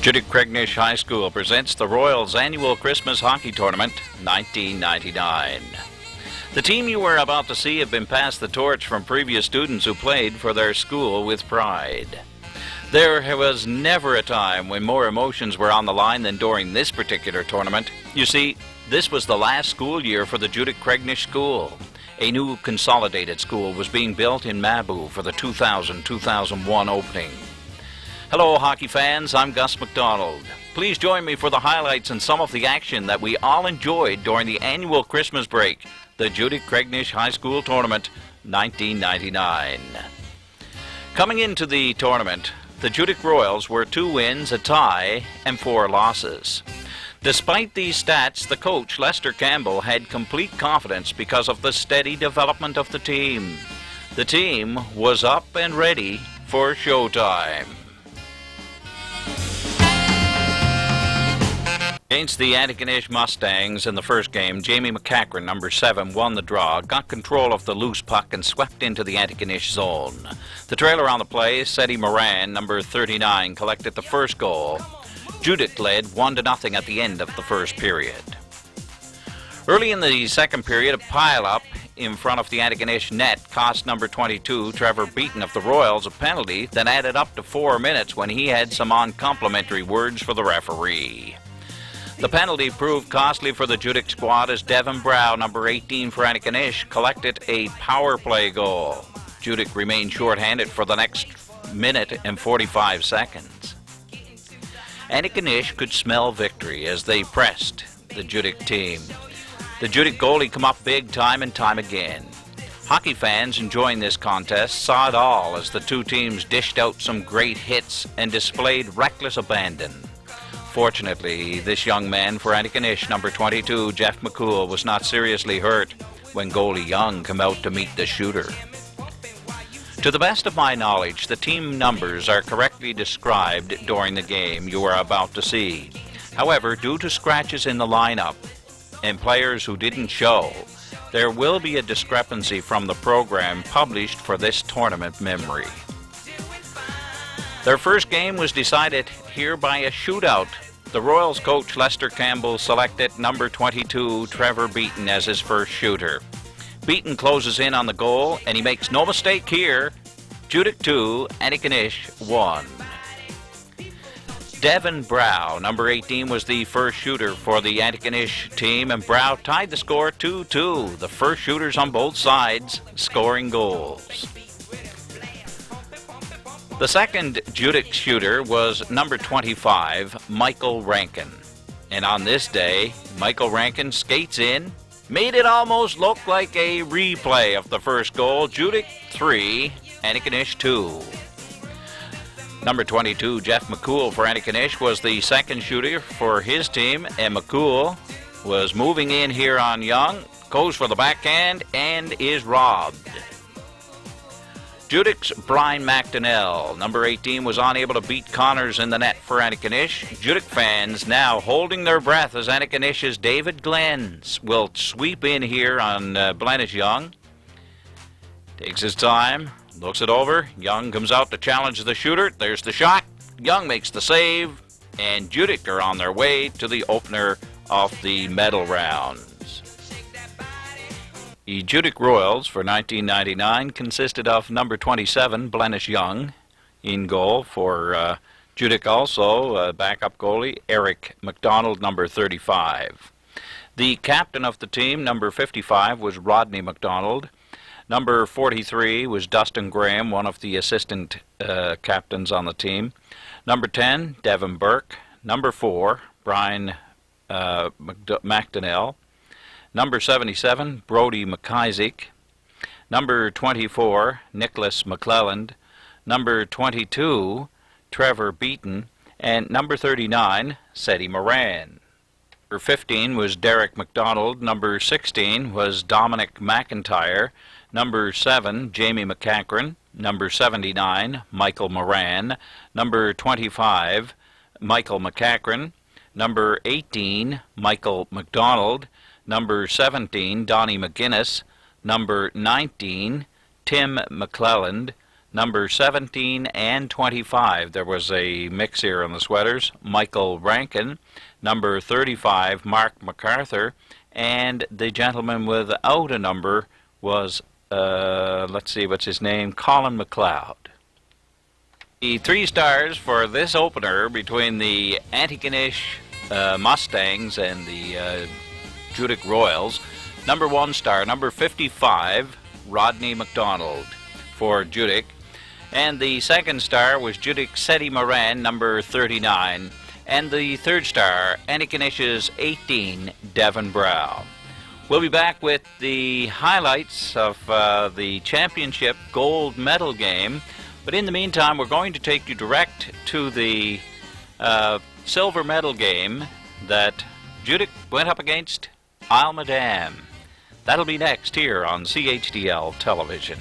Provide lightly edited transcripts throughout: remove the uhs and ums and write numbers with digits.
Judique High School presents the Royals Annual Christmas Hockey Tournament 1999. The team you are about to see have been passed the torch from previous students who played for their school with pride. There was never a time when more emotions were on the line than during this particular tournament. You see, this was the last school year for the Judique School. A new consolidated school was being built in Mabou for the 2000-2001 opening. Hello, hockey fans. I'm Gus McDonald. Please join me for the highlights and some of the action that we all enjoyed during the annual Christmas break, the Judique High School Tournament 1999. Coming into the tournament, the Judique Royals were 2 wins, a tie, and 4 losses. Despite these stats, the coach, Lester Campbell, had complete confidence because of the steady development of the team. The team was up and ready for showtime. Against the Antigonish Mustangs in the first game, Jamie McCachran, number 7, won the draw, got control of the loose puck, and swept into the Antigonish zone. The trailer on the play, Seti Moran, number 39, collected the first goal. Judique led 1-0 at the end of the first period. Early in the second period, a pile-up in front of the Antigonish net cost number 22, Trevor Beaton of the Royals, a penalty that added up to 4 minutes when he had some uncomplimentary words for the referee. The penalty proved costly for the Judique squad as Devin Brow, number 18 for Antigonish, collected a power play goal. Judique remained shorthanded for the next minute and 45 seconds. Antigonish could smell victory as they pressed the Judique team. The Judique goalie come up big time and time again. Hockey fans enjoying this contest saw it all as the two teams dished out some great hits and displayed reckless abandon. Fortunately, this young man for Antigonish, number 22, Jeff McCool, was not seriously hurt when goalie Young came out to meet the shooter. To the best of my knowledge, the team numbers are correctly described during the game you are about to see. However, due to scratches in the lineup and players who didn't show, there will be a discrepancy from the program published for this tournament memory. Their first game was decided here by a shootout. The Royals coach Lester Campbell selected number 22, Trevor Beaton, as his first shooter. Beaton closes in on the goal, and he makes no mistake here. Judique 2, Antigonish 1. Devin Brow, number 18, was the first shooter for the Antigonish team, and Brow tied the score 2-2. The first shooters on both sides scoring goals. The second Judique shooter was number 25, Michael Rankin. And on this day, Michael Rankin skates in, made it almost look like a replay of the first goal. Judique 3, Antigonish 2. Number 22, Jeff McCool for Antigonish, was the second shooter for his team, and McCool was moving in here on Young, goes for the backhand, and is robbed. Judique's Brian McDonnell, number 18, was unable to beat Connors in the net for Antigonish. Judique fans now holding their breath as Antigonish's David Glenn will sweep in here on Blennish Young. Takes his time, looks it over. Young comes out to challenge the shooter. There's the shot. Young makes the save, and Judique are on their way to the opener of the medal rounds. The Judique Royals for 1999 consisted of number 27, Blennish Young, in goal. For Judique also, backup goalie, Eric McDonald, number 35. The captain of the team, number 55, was Rodney McDonald. Number 43 was Dustin Graham, one of the assistant captains on the team. Number 10, Devin Burke. Number 4, Brian McDonnell. Number 77, Brody McIsaac. Number 24, Nicholas McClelland. Number 22, Trevor Beaton. And number 39, Seti Moran. Number 15 was Derek McDonald. Number 16 was Dominic McIntyre. Number 7, Jamie McCachran. Number 79, Michael Moran. Number 25, Michael McCachran. Number 18, Michael McDonald. Number 17, Donnie McGuinness. Number 19, Tim McClelland. number 17 and 25. There was a mix here on the sweaters. Michael Rankin, number 35, Mark MacArthur, and the gentleman without a number was, let's see, what's his name? Colin McLeod. The 3 stars for this opener between the Antigonish Mustangs and the Judique Royals. Number 1 star, number 55, Rodney McDonald for Judique. And the 2nd star was Judique Seti Moran, number 39. And the 3rd star, Antigonish's 18, Devon Brow. We'll be back with the highlights of the championship gold medal game. But in the meantime, we're going to take you direct to the silver medal game that Judique went up against Isle Madame. That'll be next here on CHDL Television.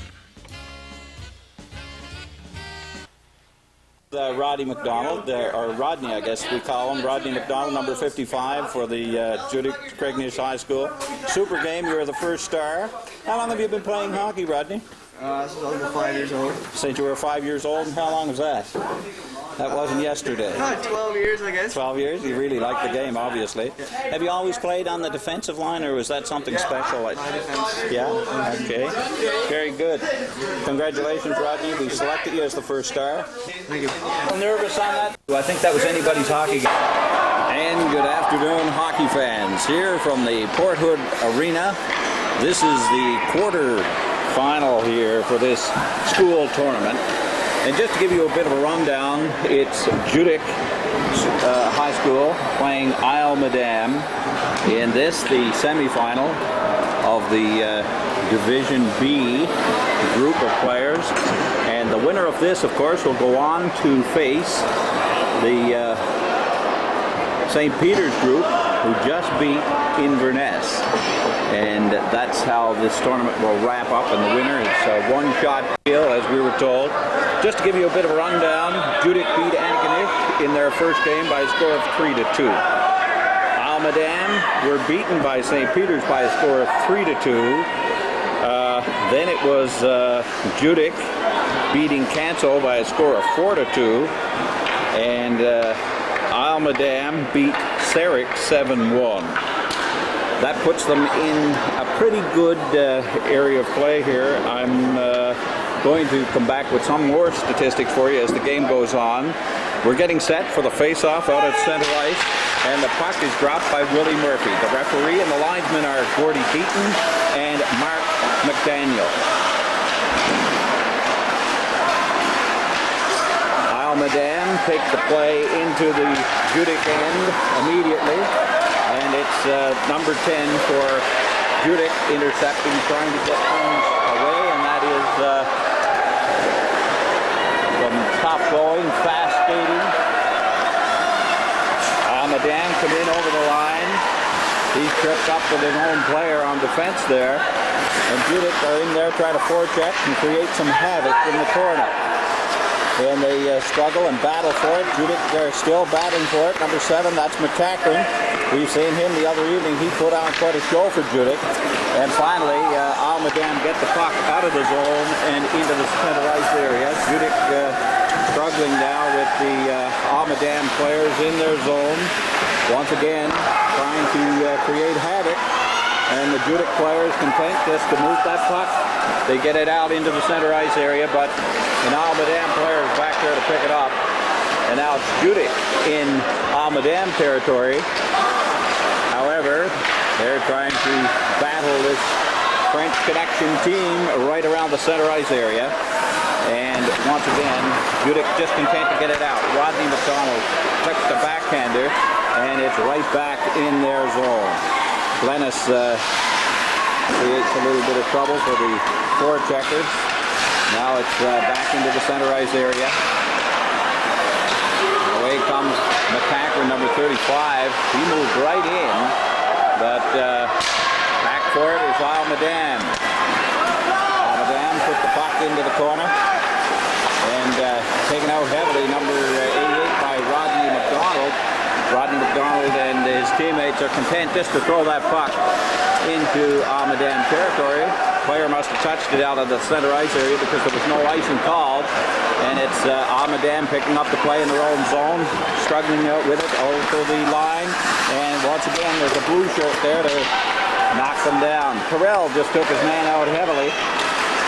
Rodney McDonald, or Rodney, I guess we call him, Rodney McDonald, number 55 for the Judique Craignish High School. Super game, you're the 1st star. How long have you been playing hockey, Rodney? Since I was 5 years old. Since you were 5 years old, and how long was that? That wasn't yesterday. 12 years, I guess. 12 years? You really like the game, obviously. Yeah. Have you always played on the defensive line, or was that something special? My defense. Yeah? Okay. Very good. Congratulations, Rodney. We selected you as the 1st star. Thank you. Nervous on that? I think that was anybody's hockey game. And good afternoon, hockey fans. Here from the Port Hood Arena, this is the quarter final here for this school tournament. And just to give you a bit of a rundown, it's Judique High School playing Isle Madame in this, the semifinal of the Division B group of players. And the winner of this, of course, will go on to face the St. Peter's group, who just beat Inverness. And that's how this tournament will wrap up, and the winner is a one-shot deal, as we were told. Just to give you a bit of a rundown, Judique beat Antigonish in their first game by a score of 3-2. Isle Madame were beaten by St. Peter's by a score of 3-2. Then it was Judique beating Canso by a score of 4-2. And Isle Madame beat Sarek 7-1. That puts them in a pretty good area of play here. I'm going to come back with some more statistics for you as the game goes on. We're getting set for the face-off out at center ice, and the puck is dropped by Willie Murphy. The referee and the linesmen are Gordy Beaton and Mark McDaniel. Isle Madame take the play into the Judique end immediately. And it's number 10 for Judique intercepting, trying to get things away, and that is some top going, fast skating. Isle Madame come in over the line. He's tripped up with his own player on defense there. And Judique are in there trying to forecheck and create some havoc in the corner. And they struggle and battle for it. Judique are still battling for it. Number 7, that's McCackron. We've seen him the other evening. He put on quite a show for Judique. And finally, Isle Madame get the puck out of the zone and into the center ice area. Judique struggling now with the Isle Madame players in their zone. Once again, trying to create havoc. And the Judique players content just to move that puck. They get it out into the center ice area, but an Isle Madame player is back there to pick it up. And now it's Judique in Isle Madame territory. However, they're trying to battle this French Connection team right around the center ice area. And once again, Judique just content to get it out. Rodney McDonald clicks the backhander, and it's right back in their zone. Glennis creates a little bit of trouble for the forecheckers. Now it's back into the center ice area. Away comes McCackron, number 35. He moved right in, but back for it is Isle Madame. Isle Madame put the puck into the corner and taken out heavily, number 88 by Rodney McDonald. Rodney McDonald and his teammates are content just to throw that puck into Isle Madame territory. player must have touched it out of the center ice area because there was no icing called. And it's Almadam picking up the play in their own zone, struggling out with it over the line. And once again, there's a blue shirt there to knock them down. Terrell just took his man out heavily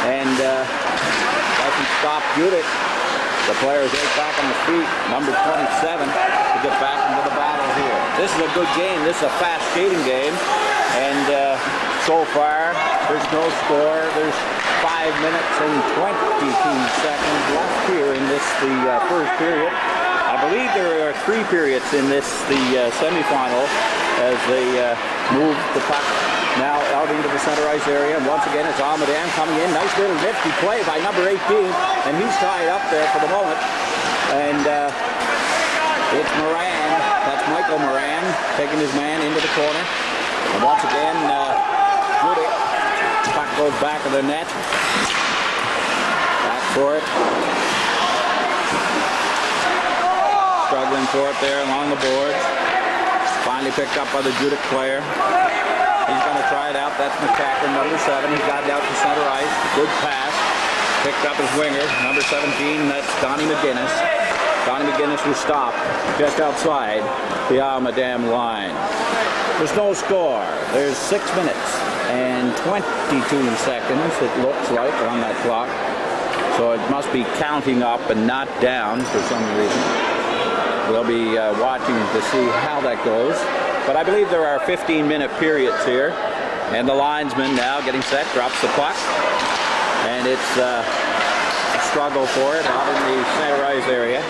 and doesn't stop Judique. The player is right back on the feet, number 27, to get back into the battle here. This is a good game. This is a fast skating game. And so far, there's no score. There's 5 minutes and 22 seconds left here in this, the first period. I believe there are 3 periods in this, the semifinal, as they move the puck now out into the center ice area. And once again, it's Almadam coming in. Nice little nifty play by number 18. And he's tied up there for the moment. And it's Moran. That's Michael Moran taking his man into the corner. And once again, Judique. Puck goes back of the net. Back for it. Struggling for it there along the boards. Finally picked up by the Judique player. He's going to try it out. That's McCacker, number 7. He got it out to center ice. Good pass. Picked up his winger, number 17. That's Donnie McGinnis. Donnie McGinnis was stopped just outside the Almadam line. There's no score. There's 6 minutes and 22 seconds, it looks like, on that clock. So it must be counting up and not down for some reason. We'll be watching to see how that goes. But I believe there are 15-minute periods here. And the linesman now getting set, drops the puck. And it's a struggle for it out in the center ice area.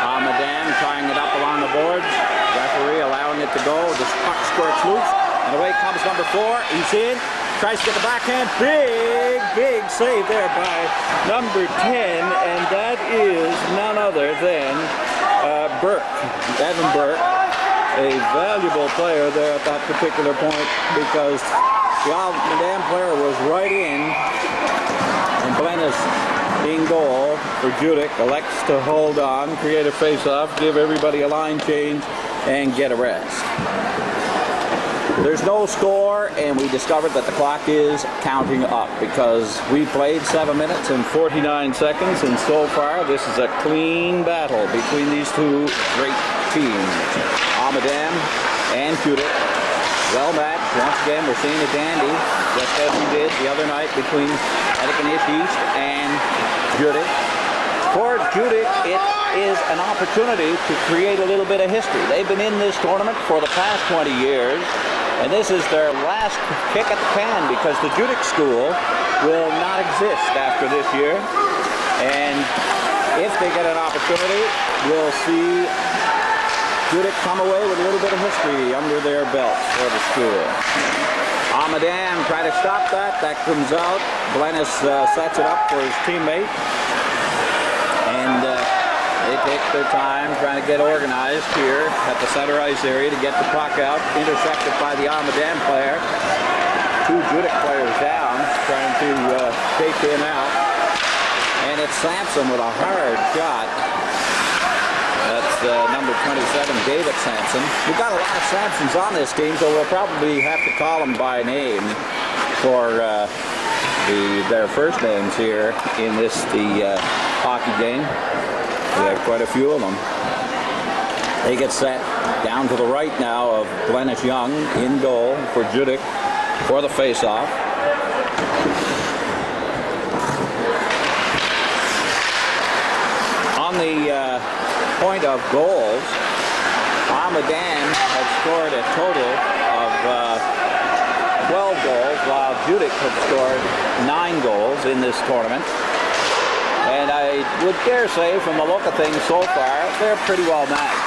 Almadam tying it up along the boards. Referee allowing it to go. The puck squirts loose. And away comes number 4. He's in. Tries to get the backhand. Big save there by number 10. And that is none other than Burke. Evan Burke. A valuable player there at that particular point because the Almadam player was right in. And Glennis in goal for Judique elects to hold on, create a face-off, give everybody a line change, and get a rest. There's no score, and we discovered that the clock is counting up because we played 7 minutes and 49 seconds, and so far this is a clean battle between these two great teams, Almadam and Judique. Well matched. Once again, we're seeing a dandy, just as we did the other night between Etiquette East and Judique. For Judique, it is an opportunity to create a little bit of history. They've been in this tournament for the past 20 years, and this is their last kick at the can because the Judique school will not exist after this year. And if they get an opportunity, we'll see Judique come away with a little bit of history under their belts for the school. Almadam try to stop that. That comes out. Glennis sets it up for his teammate. And they take their time trying to get organized here at the center ice area to get the puck out. Intercepted by the Almadam player. 2 Judique players down trying to take him out. And it's Sampson with a hard shot. That's number 27, David Sampson. We've got a lot of Sampsons on this team, so we'll probably have to call them by name for their first names here in the hockey game. We have quite a few of them. They get set down to the right now of Glennis Young in goal for Judique for the face-off. On the point of goals, Almadam had scored a total of 12 goals, while Judique had scored 9 goals in this tournament. And I would dare say, from the look of things so far, they're pretty well matched.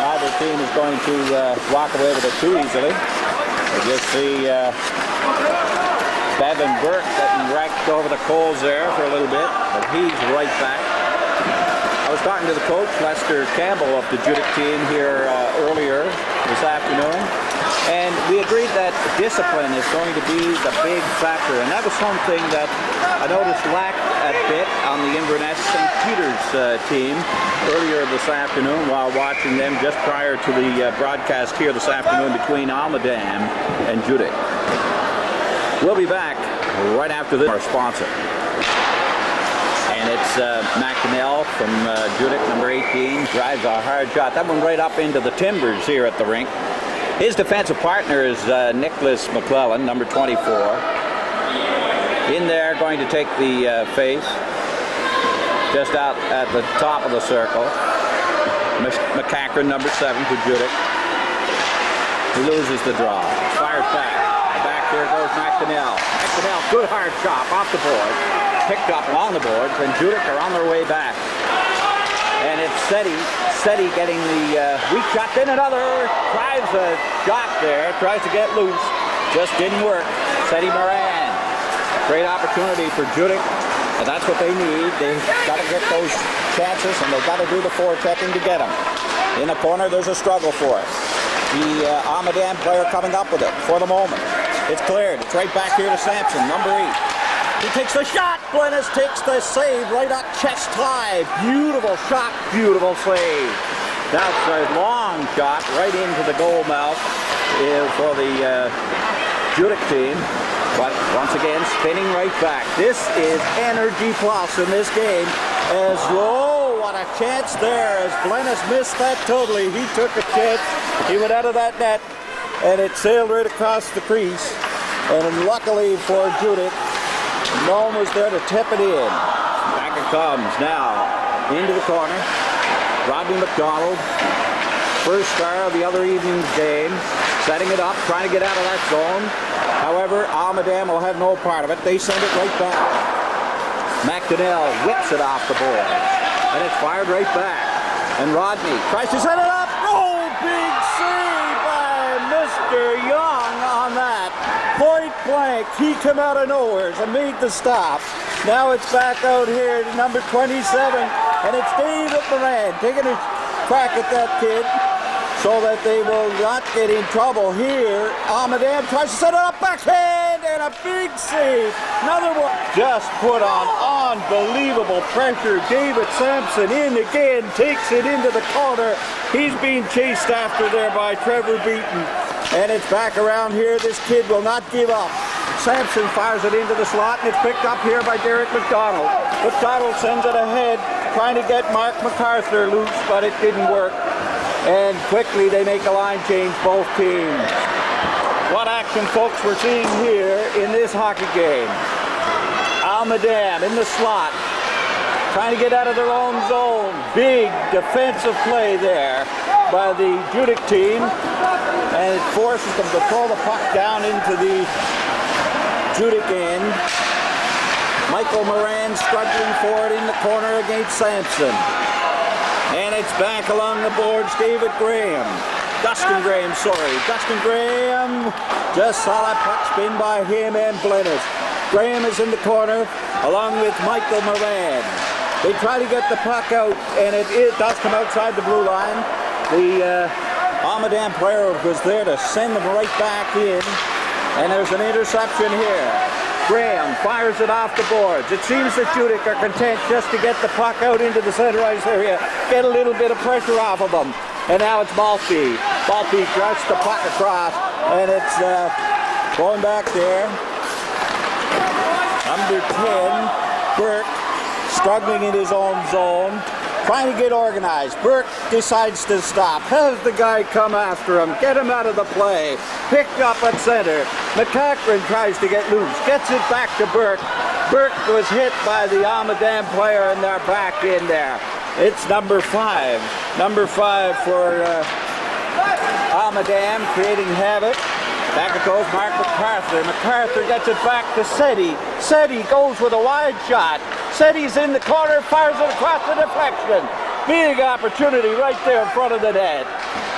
Neither team is going to walk away with it too easily. You just see Bevan Burke getting wrecked over the coals there for a little bit, but he's right back. I was talking to the coach, Lester Campbell, of the Judique team here earlier this afternoon, and we agreed that discipline is going to be the big factor, and that was something that I noticed lacked a bit on the Inverness St. Peter's team earlier this afternoon while watching them just prior to the broadcast here this afternoon between Almadam and Judique. We'll be back right after this, our sponsor. And it's McDonnell from Judique, number 18, drives a hard shot. That one right up into the timbers here at the rink. His defensive partner is Nicholas McClellan, number 24. In there, going to take the face, just out at the top of the circle. McCackron, number 7 for Judique. He loses the draw. Fires back. Back here goes McDonnell. McDonnell, good hard chop off the board. Picked up along the boards, and Judique are on their way back. And it's Seti getting the weak shot. Then another tries a shot there. Tries to get loose. Just didn't work. Seti Moran. Great opportunity for Judique. And that's what they need. They've got to get those chances, and they've got to do the forechecking to get them. In the corner, there's a struggle for it. The Almaden player coming up with it for the moment. It's cleared. It's right back here to Sampson, number 8. He takes the shot. Glennis takes the save right up chest high. Beautiful shot, beautiful save. That's a long shot right into the goal mouth for the Judique team. But once again, spinning right back. This is energy plus in this game. As what a chance there. As Glennis missed that totally. He took a chance. He went out of that net, and it sailed right across the crease. And luckily for Judique, no one was there to tip it in. Back it comes now into the corner. Rodney McDonald, first star of the other evening's game, setting it up, trying to get out of that zone. However, Almaden will have no part of it. They send it right back. McDonnell whips it off the board, and it's fired right back. And Rodney tries to set it up. Oh, big save by Mr. Young on that. Point blank, he came out of nowhere and made the stop. Now it's back out here to number 27, and it's David Moran taking a crack at that kid so that they will not get in trouble here. Almaden tries to set it up, backhand, and a big save. Another one. Just put on unbelievable pressure. David Sampson in again, takes it into the corner. He's being chased after there by Trevor Beaton. And it's back around here. This kid will not give up. Sampson fires it into the slot, and it's picked up here by Derek McDonald. McDonald sends it ahead, trying to get Mark MacArthur loose, but it didn't work. And quickly they make a line change, both teams. What action, folks, we're seeing here in this hockey game. Almaden in the slot, trying to get out of their own zone. Big defensive play there by the Judique team, and it forces them to throw the puck down into the Judique end. Michael Moran struggling for it in the corner against Sampson. And it's back along the boards, Dustin Graham, just saw that puck spin by him and Glennis. Graham is in the corner along with Michael Moran. They try to get the puck out, and it does come outside the blue line. The Almaden player was there to send them right back in, and there's an interception here. Graham fires it off the boards. It seems that Judique are content just to get the puck out into the center ice area, get a little bit of pressure off of them. And now it's Maltby. Maltby drives the puck across, and it's going back there. Number 10, Burke, struggling in his own zone, trying to get organized. Burke decides to stop. Has the guy come after him, get him out of the play. Picked up at center. McCackron tries to get loose, gets it back to Burke. Burke was hit by the Almaden player, and they're back in there. It's number 5. Number 5 for Almaden, creating havoc. Back it goes Mark MacArthur. MacArthur gets it back to Seti. Seti goes with a wide shot. Seti's in the corner, fires it across the deflection. Big opportunity right there in front of the net.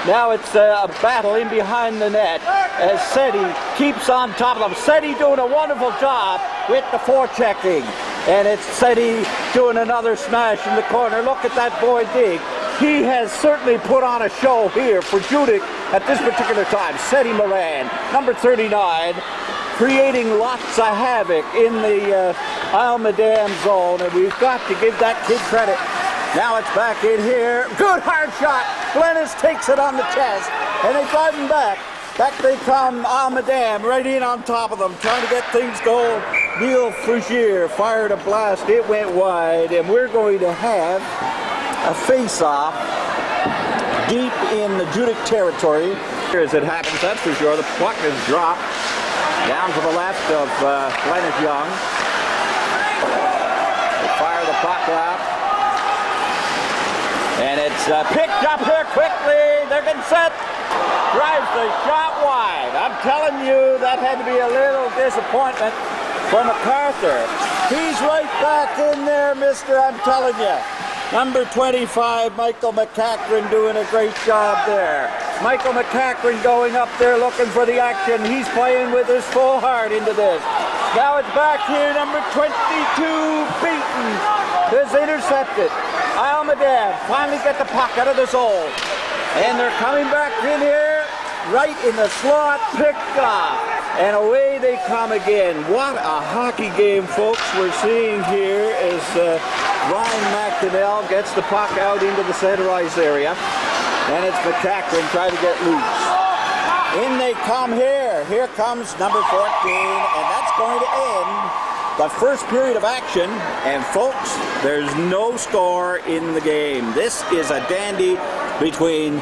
Now it's a battle in behind the net as Seti keeps on top of them. Seti doing a wonderful job with the forechecking. And it's Seti doing another smash in the corner. Look at that boy dig. He has certainly put on a show here for Judique at this particular time. Seti Moran, number 39, creating lots of havoc in the Almaden zone, and we've got to give that kid credit. Now it's back in here. Good hard shot. Glennis takes it on the chest, and they drive him back. Back they come, Almadam, right in on top of them, trying to get things going. Neil Fougier fired a blast. It went wide, and we're going to have a face-off deep in the Judique territory. As it happens, that's for sure. The puck is dropped down to the left of Glennis Young. They fire the puck out. And it's picked up here quickly. They're getting set. Drives the shot wide. I'm telling you, that had to be a little disappointment for MacArthur. He's right back in there, mister, I'm telling you. Number 25, Michael McCachran, doing a great job there. Michael McCachran going up there looking for the action. He's playing with his full heart into this. Now it's back here, number 22, Beaton is intercepted. Almadam finally get the puck out of the zone. And they're coming back in here, right in the slot, picked off. And away they come again. What a hockey game, folks, we're seeing here as Ryan McDonnell gets the puck out into the center ice area. And it's McCachran trying to get loose. In they come here. Here comes number 14, and that's going to end the first period of action. And folks, there's no score in the game. This is a dandy between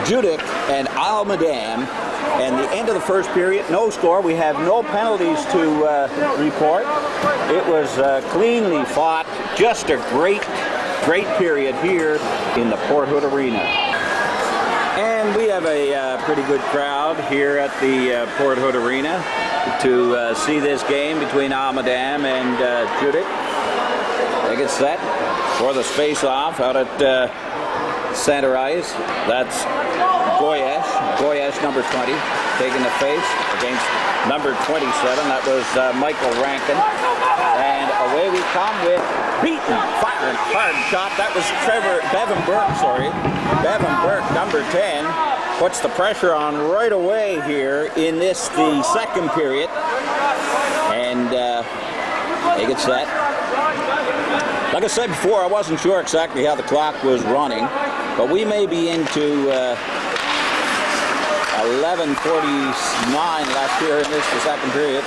Judique and Almadam. And the end of the first period, no score. We have no penalties to report. It was cleanly fought. Just a great period here in the Port Hood Arena. And we have a pretty good crowd here at the Port Hood Arena to see this game between Almadam and Judique. They get set for the face-off out at center ice. That's Goyesh, number 20, taking the face against number 27. That was Michael Rankin. And away we come with Beaton, firing hard shot. That was Bevan Burke, number 10, puts the pressure on right away here in the second period. And they get set. Like I said before, I wasn't sure exactly how the clock was running, but we may be into 11:49 left here in the second period.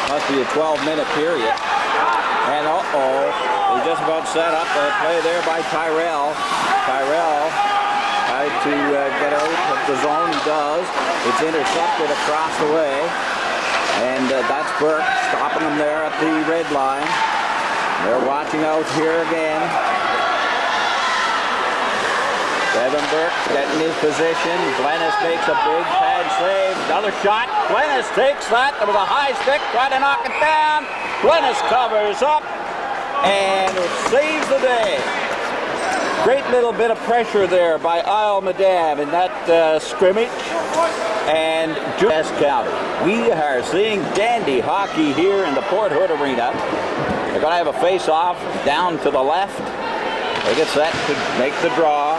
Must be a 12-minute period. And they just about set up a play there by Tyrell. Tyrell tried to get out of the zone. He does. It's intercepted across the way. And that's Burke stopping them there at the red line. They're watching out here again. Bevan Burke getting his position. Glennis makes a big pad save. Another shot. Glennis takes that. There was a high stick. Try to knock it down. Glennis covers up and saves the day. Great little bit of pressure there by Almadam in that scrimmage. And Judique County. We are seeing dandy hockey here in the Port Hood Arena. They're going to have a face-off down to the left. They get set to make the draw.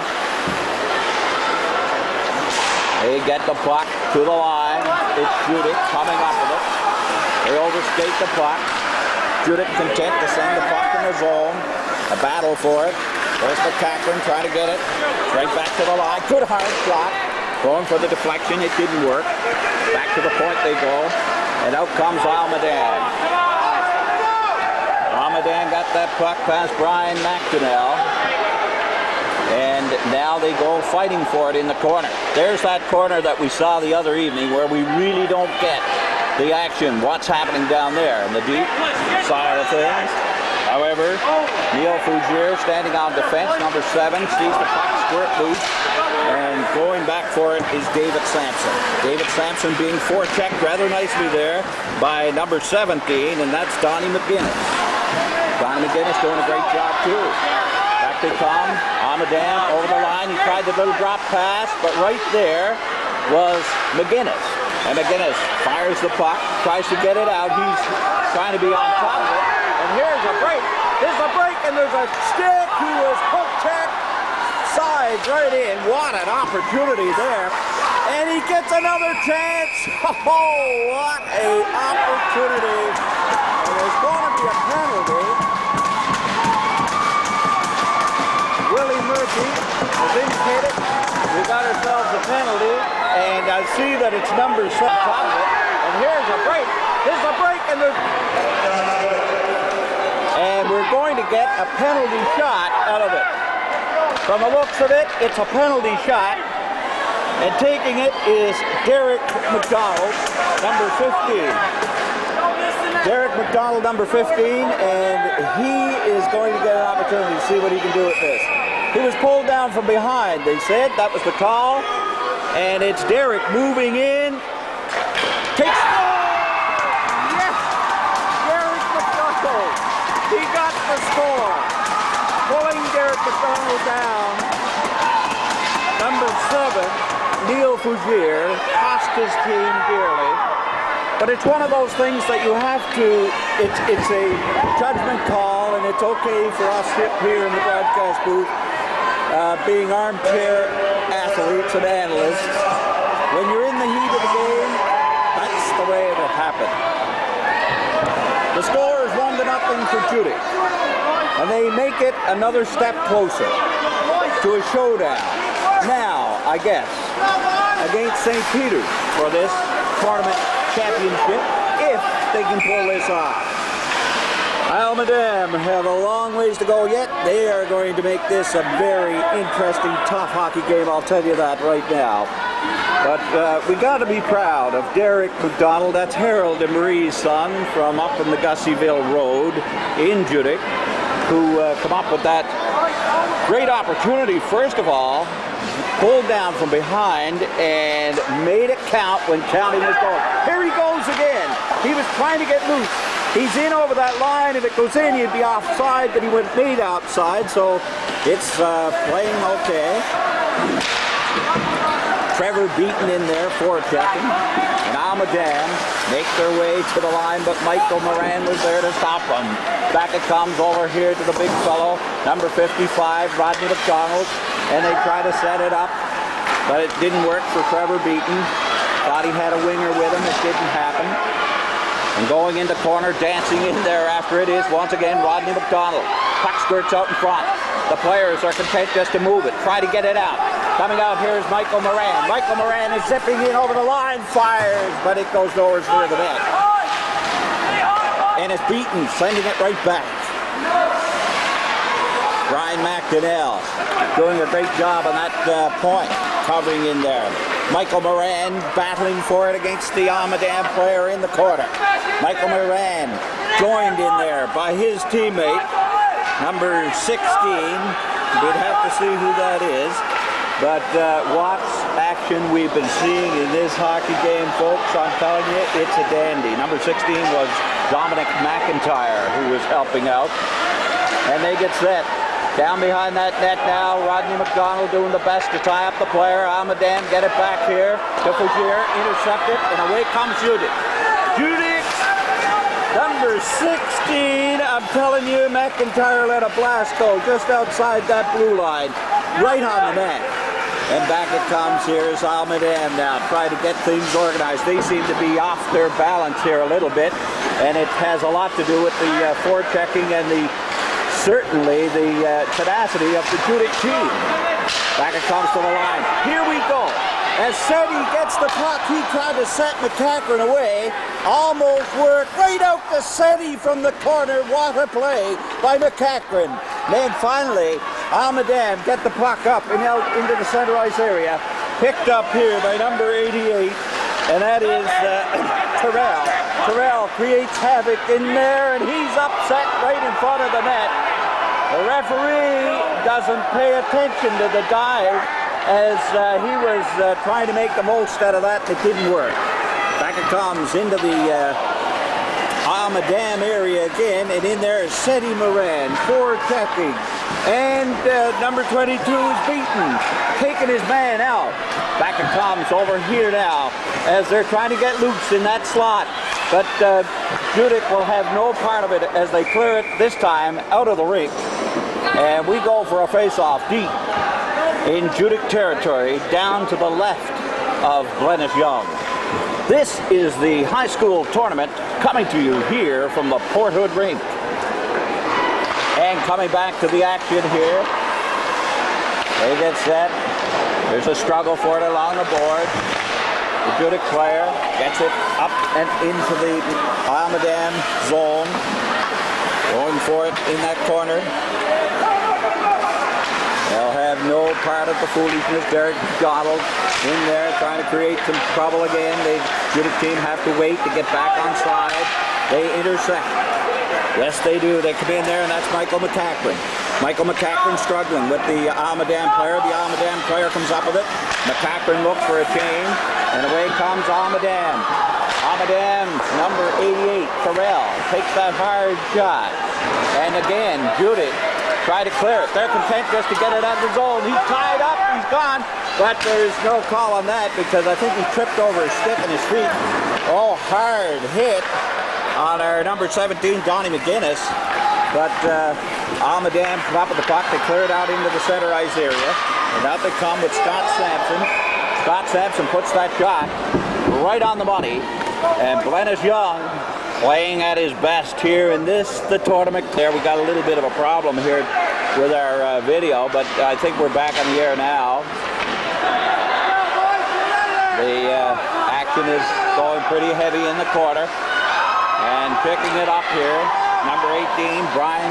They get the puck to the line. It's Judique coming up with it. They overskate the puck. Judique content to send the puck in the zone. A battle for it. There's McCachran trying to get it. Right back to the line. Good hard shot. Going for the deflection. It didn't work. Back to the point they go. And out comes Almadam. Almadam got that puck past Brian McDonnell. And now they go fighting for it in the corner. There's that corner that we saw the other evening where we really don't get the action. What's happening down there in the deep side of things. However, Neil Fougier standing on defense, number 7, sees the puck squirt loose. And going back for it is David Sampson. David Sampson being forechecked rather nicely there by number 17, and that's Donnie McGinnis. Donnie McGinnis doing a great job too. Back they come. Almadam over the line. He tried the little drop pass, but right there was McGinnis. And McGinnis fires the puck, tries to get it out. He's trying to be on top of it. And here's a break. There's a break, and there's a stick. He was hook checked. Sides right in. What an opportunity there. And he gets another chance. Oh, what an opportunity. And there's going to be a penalty. Willie Murphy has indicated we got ourselves a penalty. and I see that it's number 7 on it. And here's a break. There's a break, and we're going to get a penalty shot out of it. From the looks of it, it's a penalty shot. And taking it is Derek McDonald, number 15. Derek McDonald, number 15, and he is going to get an opportunity to see what he can do with this. He was pulled down from behind, they said. That was the call. And it's Derek moving in. Takes... Yes! Derek McDonald. He got the score. Pulling Derek McDonald down. Number 7, Neil Fougier, cost his team dearly. But it's one of those things that you have to, it's a judgment call, and it's okay for us here in the broadcast booth, being armchair athletes and analysts. When you're in the heat of the game, that's the way it'll happen. The score is 1-0 for Judique, and they make it another step closer to a showdown. Now, I guess, against St. Peter's for this tournament championship, if they can pull this off. Almadam have a long ways to go yet. They are going to make this a very interesting, tough hockey game, I'll tell you that right now. But we got to be proud of Derek McDonald. That's Harold and Marie's son from up in the Gusseyville Road in Judique, who come up with that great opportunity, first of all, pulled down from behind and made it count when counting was going. Here he goes again. He was trying to get loose. He's in over that line. If it goes in, he'd be offside, but he went made outside, so it's playing okay. Trevor Beaton in there, forechecking. And Almadam make their way to the line, but Michael Moran was there to stop them. Back it comes over here to the big fellow, number 55, Rodney McDonald. And they try to set it up, but it didn't work for Trevor Beaton. Thought he had a winger with him, it didn't happen. And going into corner, dancing in there after it is, once again, Rodney McDonald. Puck skirts out in front. The players are content just to move it, try to get it out. Coming out here is Michael Moran. Michael Moran is zipping in over the line, fires, but it goes nowhere near the net. And it's Beaton, sending it right back. Brian McDonnell doing a great job on that point, covering in there. Michael Moran battling for it against the Almadam player in the corner. Michael Moran joined in there by his teammate, number 16. We'd have to see who that is. But Watts action we've been seeing in this hockey game, folks, I'm telling you, it's a dandy. Number 16 was Dominic McIntyre, who was helping out. And they get set. Down behind that net now, Rodney McDonald doing the best to tie up the player. Almadam get it back here to Fougier, intercept it, and away comes Judique. Judique, number 16, I'm telling you, McIntyre let a blast go just outside that blue line, right on the net. And back it comes. Here's Almadam now, trying to get things organized. They seem to be off their balance here a little bit, and it has a lot to do with the forechecking and certainly the tenacity of the Judique team. Back it comes to the line. Here we go. As Seti gets the puck, he tried to set McCackron away. Almost worked right out to Seti from the corner. What a play by McCackron. Then finally, Almadam get the puck up and out into the center ice area. Picked up here by number 88, and that is Terrell. Terrell creates havoc in there, and he's upset right in front of the net. The referee doesn't pay attention to the dive as he was trying to make the most out of that. It didn't work. Back it comes into the Almadam area again, and in there is Seti Moran, forechecking. And number 22 is Beaton, taking his man out. Back it comes over here now as they're trying to get loose in that slot. But Judique will have no part of it as they clear it this time out of the rink. And we go for a face-off deep in Judique territory down to the left of Glennis Young. This is the high school tournament coming to you here from the Port Hood rink. And coming back to the action here. They get set. There's a struggle for it along the board. The Judique player gets it up and into the Almadam zone. Going for it in that corner. They'll have no part of the foolishness. Derek Donald in there trying to create some trouble again. The Judique team have to wait to get back on side. They intersect. Yes, they do. They come in there, and that's Michael McCackron. Michael McCackron struggling with the Almadam player. The Almadam player comes up with it. McCackron looks for a change, and away comes Almadam. Almadam's number 88, Farrell, takes that hard shot. And again, Judique try to clear it. They're content just to get it out of the zone. He's tied up, he's gone, but there's no call on that because I think he tripped over his stick and his feet. Oh, hard hit on our number 17, Donnie McGinnis. But Almadam come up with the puck. They clear it out into the center ice area. And out they come with Scott Sampson. Scott Sampson puts that shot right on the money. And Glennis Young playing at his best here in the tournament. There, we got a little bit of a problem here with our video, but I think we're back on the air now. The action is going pretty heavy in the corner. And picking it up here, number 18, Brian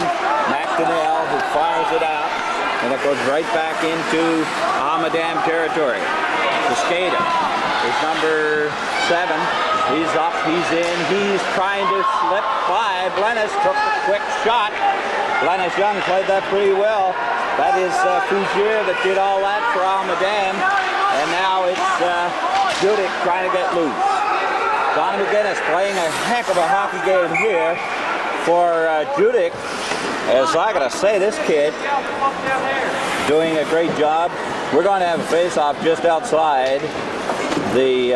McDonnell, who fires it out. And it goes right back into Almadam territory. The skater is number 7. He's up, he's in, he's trying to slip by. Glennis took a quick shot. Glennis Young played that pretty well. That is Fougier that did all that for Almadam. And now it's Judique trying to get loose. Donnie McGinnis playing a heck of a hockey game here for Judique. As I gotta say, this kid doing a great job. We're going to have a face-off just outside the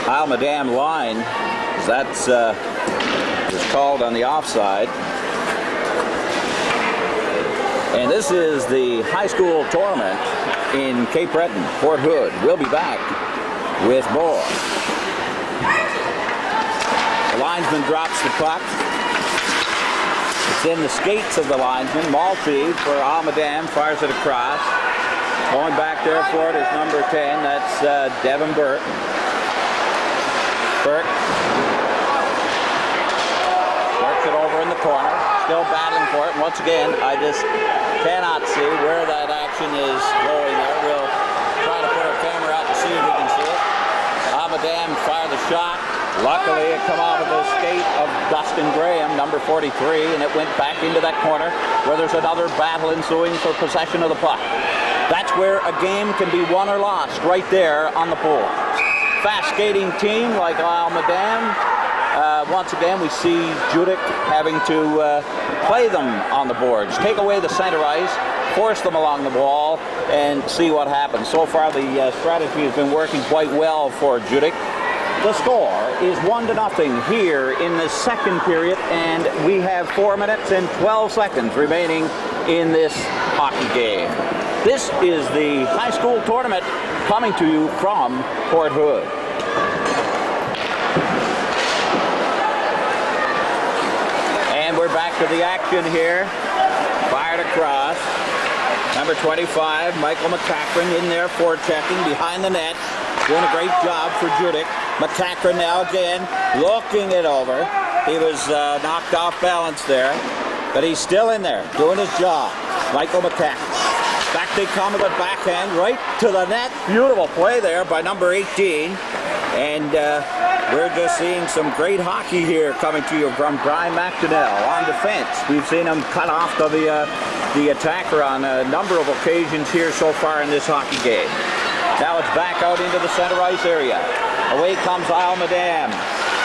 Almadam line. That's is called on the offside. And this is the high school tournament in Cape Breton, Port Hood. We'll be back with more. The linesman drops the puck. It's in the skates of the linesman. Maltby for Almadam fires it across. Going back there for it is number 10. That's Devin Burke. Burke works it over in the corner. Still battling for it. And once again, I just cannot see where that action is going there. We'll try to put our camera out to see if we can see it. Almadam fired the shot. Luckily, it come off of the skate of Dustin Graham, number 43, and it went back into that corner where there's another battle ensuing for possession of the puck. That's where a game can be won or lost, right there on the board. Fast skating team like Almadam. Once again, we see Judique having to play them on the boards, take away the center ice, force them along the wall, and see what happens. So far, the strategy has been working quite well for Judique. The score is 1-0 here in the second period, and we have 4 minutes and 12 seconds remaining in this hockey game. This is the high school tournament coming to you from Port Hood. And we're back to the action here. Fired across. Number 25, Michael McCackron in there forechecking behind the net. Doing a great job for Judique. McCackron now again looking it over. He was knocked off balance there, but he's still in there doing his job. Michael McCackron. Back they come with a backhand right to the net. Beautiful play there by number 18. And we're just seeing some great hockey here coming to you from Brian McDonnell on defense. We've seen him cut off to the attacker on a number of occasions here so far in this hockey game. Now it's back out into the center ice area. Away comes Almadam.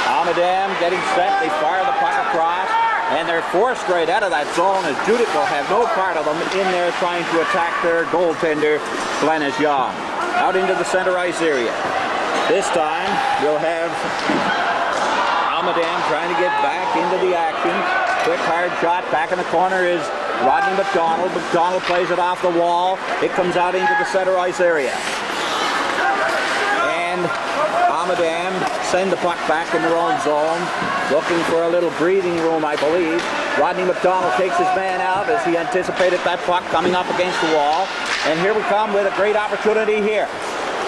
Almadam getting set. They fire the puck across, and they're forced right out of that zone as Judique will have no part of them in there trying to attack their goaltender, Glennis Young. Out into the center ice area. This time we'll have Almadam trying to get back into the action. Quick hard shot. Back in the corner is Rodney McDonald. McDonald plays it off the wall. It comes out into the center ice area. And Almadam send the puck back in their own zone, looking for a little breathing room, I believe. Rodney McDonald takes his man out as he anticipated that puck coming up against the wall. And here we come with a great opportunity here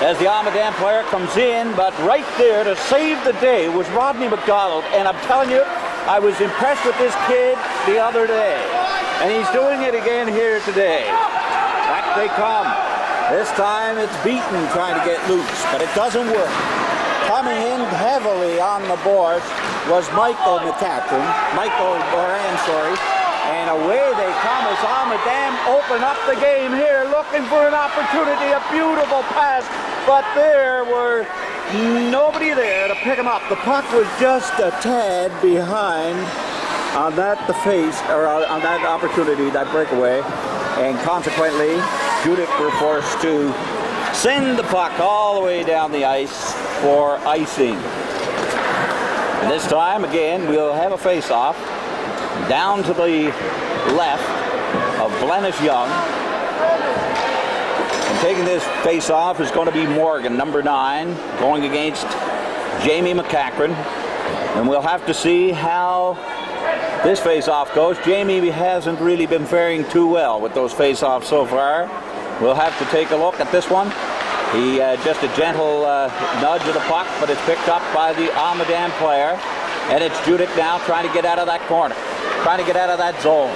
as the Almaden player comes in, but right there to save the day was Rodney McDonald. And I'm telling you, I was impressed with this kid the other day. And he's doing it again here today. Back they come. This time it's Beaton trying to get loose, but it doesn't work. Coming in heavily on the boards was Michael Moran, sorry. And away they come as Almaden open up the game here, looking for an opportunity, a beautiful pass, but there were nobody there to pick him up. The puck was just a tad behind on that on that opportunity, that breakaway, and consequently, Judique were forced to send the puck all the way down the ice for icing. And this time, again, we'll have a face-off down to the left of Glennis Young. And taking this face-off is going to be Morgan, number 9, going against Jamie McCachran. And we'll have to see how this face-off goes. Jamie hasn't really been faring too well with those face-offs so far. We'll have to take a look at this one. He just a gentle nudge of the puck, but it's picked up by the Almaden player. And it's Judique now trying to get out of that corner, trying to get out of that zone.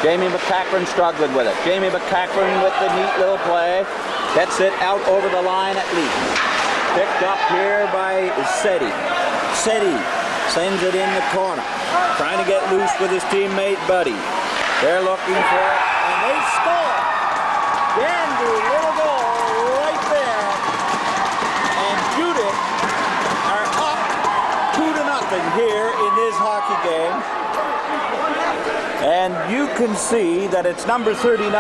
Jamie McCachran struggling with it. Jamie McCachran with the neat little play. Gets it out over the line at least. Picked up here by Seti. Seti sends it in the corner, trying to get loose with his teammate Buddy. They're looking for it, and they score. Dandy little goal right there. And Judique are up 2-0 here in this hockey game. And you can see that it's number 39,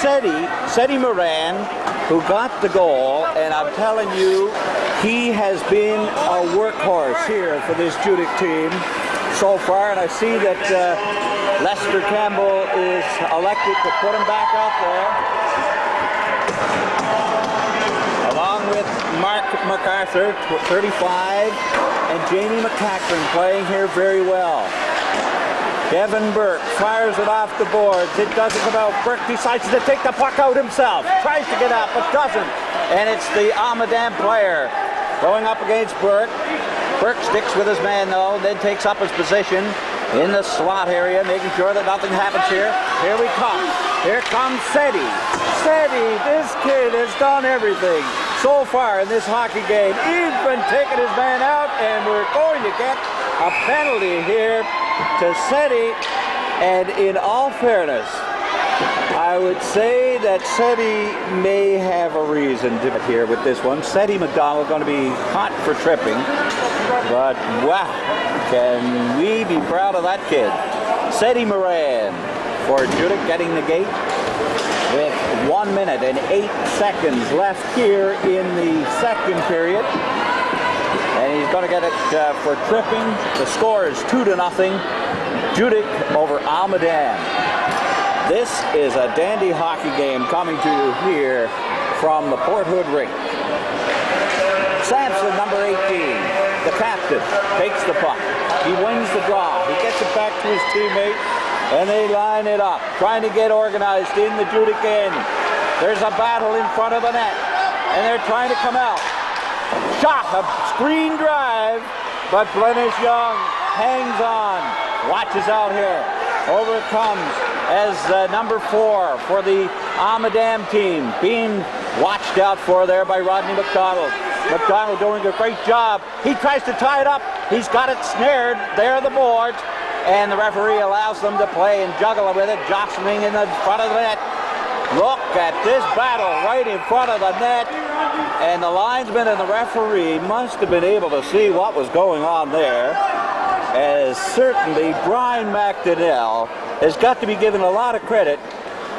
Seti Moran, who got the goal. And I'm telling you, he has been a workhorse here for this Judique team so far. And I see that Lester Campbell is elected to put him back out there, along with Mark MacArthur, 35, and Jamie McCachran playing here very well. Kevin Burke fires it off the boards. It doesn't come out. Burke decides to take the puck out himself. Tries to get up, but doesn't. And it's the Almaden player going up against Burke. Burke sticks with his man though, then takes up his position in the slot area, making sure that nothing happens here. Here we come. Here comes Seti. Seti, this kid has done everything so far in this hockey game. He's been taking his man out, and we're going to get a penalty here to Seti. And in all fairness, I would say that Seti may have a reason to here with this one. Seti McDonald going to be hot for tripping, but wow, can we be proud of that kid. Seti Moran for Judique getting the gate with 1 minute and 8 seconds left here in the second period. And he's going to get it for tripping. The score is 2-0. Judique over Almaden. This is a dandy hockey game coming to you here from the Port Hood rink. Sampson, number 18, the captain, takes the puck. He wins the draw. He gets it back to his teammate, and they line it up, trying to get organized in the Judique end. There's a battle in front of the net, and they're trying to come out. Shot, a screen drive, but Glennis Young hangs on, watches out here. Over it comes as number 4 for the Almaden team, being watched out for there by Rodney McDonald. McDonald doing a great job. He tries to tie it up. He's got it snared. There are the boards. And the referee allows them to play and juggle with it, jostling in the front of the net. Look at this battle right in front of the net. And the linesman and the referee must have been able to see what was going on there. As certainly Brian McDonnell has got to be given a lot of credit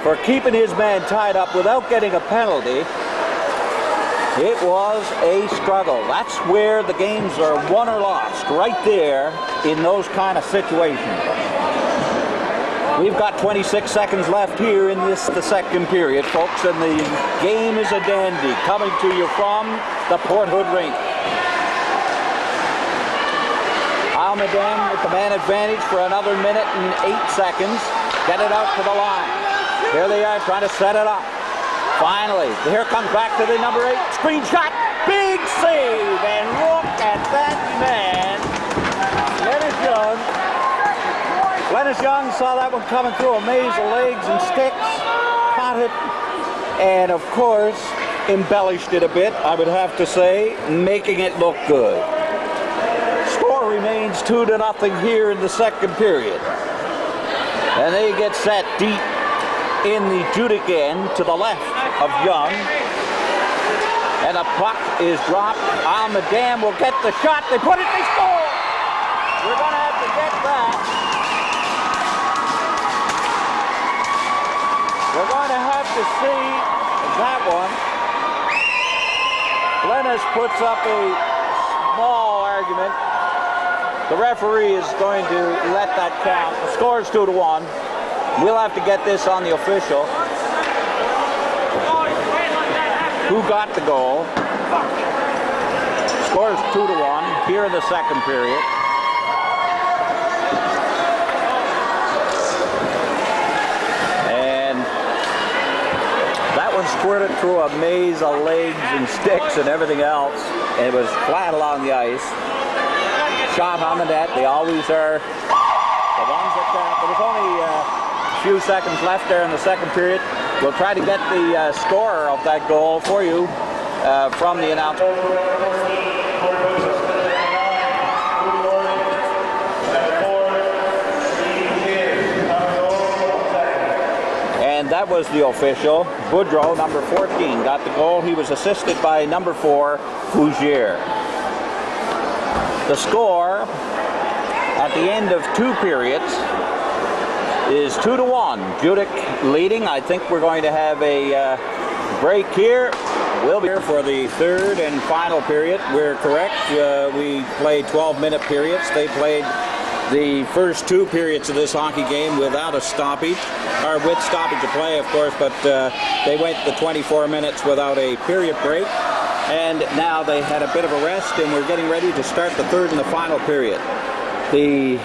for keeping his man tied up without getting a penalty. It was a struggle. That's where the games are won or lost, right there in those kind of situations. We've got 26 seconds left here in the second period, folks, and the game is a dandy coming to you from the Port Hood rink. Almadam with the man advantage for another minute and 8 seconds. Get it out to the line. Here they are trying to set it up. Finally, here comes back to the number 8. Screen shot. Big save. And look at that man. Lennis Young. Lennis Young saw that one coming through a maze of legs and sticks. Caught it. And of course, embellished it a bit, I would have to say, making it look good. Score remains 2-0 here in the second period. And they get set deep in the Judique end to the left of Young. And a puck is dropped. Almadam will get the shot. They put it, they score! We're going to have to get that. We're going to have to see that one. Lennis puts up a small argument. The referee is going to let that count. The score is 2-1. We'll have to get this on the official. Who got the goal? Score is 2-1 here in the second period. And that one squirted through a maze of legs and sticks and everything else. And it was flat along the ice. Shot on the net. They always are the ones that count. There was only a few seconds left there in the second period. We'll try to get the scorer of that goal for you from the announcer. And that was the official. Boudreau, number 14, got the goal. He was assisted by number 4, Fougier. The score at the end of 2 periods is 2-1. Judique leading. I think we're going to have a break here. We'll be here for the third and final period. We're correct. We played 12-minute periods. They played the first 2 periods of this hockey game without a stoppage, or with stoppage of play, of course, but they went the 24 minutes without a period break. And now they had a bit of a rest, and we're getting ready to start the third and the final period. The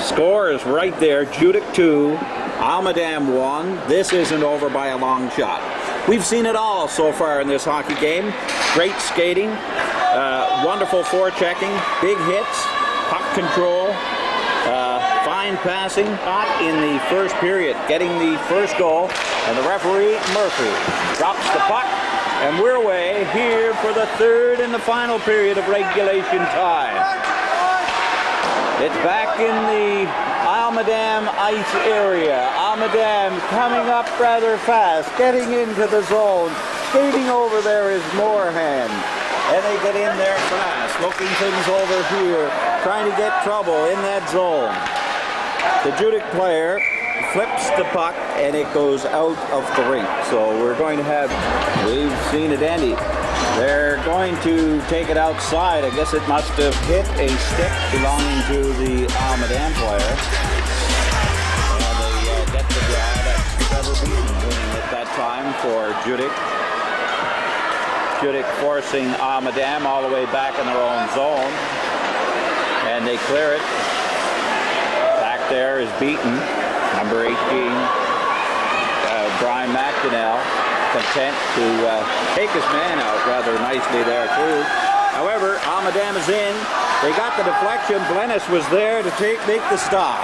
score is right there. Judique 2, Almadam 1. This isn't over by a long shot. We've seen it all so far in this hockey game. Great skating, wonderful forechecking, big hits, puck control, fine passing. Not in the first period, getting the first goal, and the referee, Murphy, drops the puck. And we're away here for the third and the final period of regulation time. It's back in the Almadam ice area. Almadam coming up rather fast, getting into the zone. Skating over there is Moorhan. And they get in there fast, looking things over here, trying to get trouble in that zone. The Judique player flips the puck and it goes out of the rink. So we're going to have, we've seen it ended. They're going to take it outside. I guess it must have hit a stick belonging to the Almadam player. And they get the draw. That's Trevor Beaton winning at that time for Judique. Judique forcing Almadam all the way back in their own zone. And they clear it. Back there is Beaton. Number 18, Brian McDonnell, content to take his man out rather nicely there too. However, Almadam is in. They got the deflection. Blennis was there to make the stop.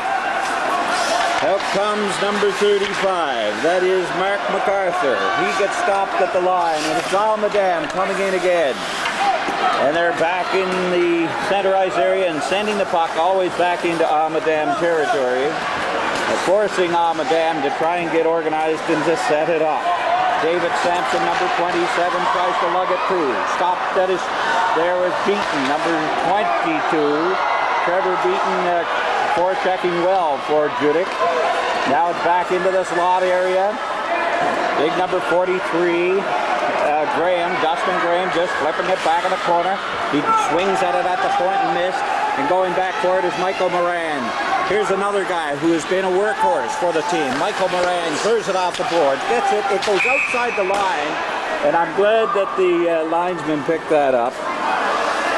Out comes number 35. That is Mark MacArthur. He gets stopped at the line, and it's Almadam coming in again. And they're back in the center ice area and sending the puck always back into Almadam territory. Forcing Almadam to try and get organized and to set it up. David Sampson, number 27, tries to lug it through. Stopped that is there is Beaton, number 22. Trevor Beaton forechecking well for Judique. Now it's back into the slot area. Big number 43, Graham, Dustin Graham, just flipping it back in the corner. He swings at it at the point and missed. And going back for it is Michael Moran. Here's another guy who has been a workhorse for the team. Michael Moran clears it off the board, gets it, it goes outside the line, and I'm glad that the linesman picked that up.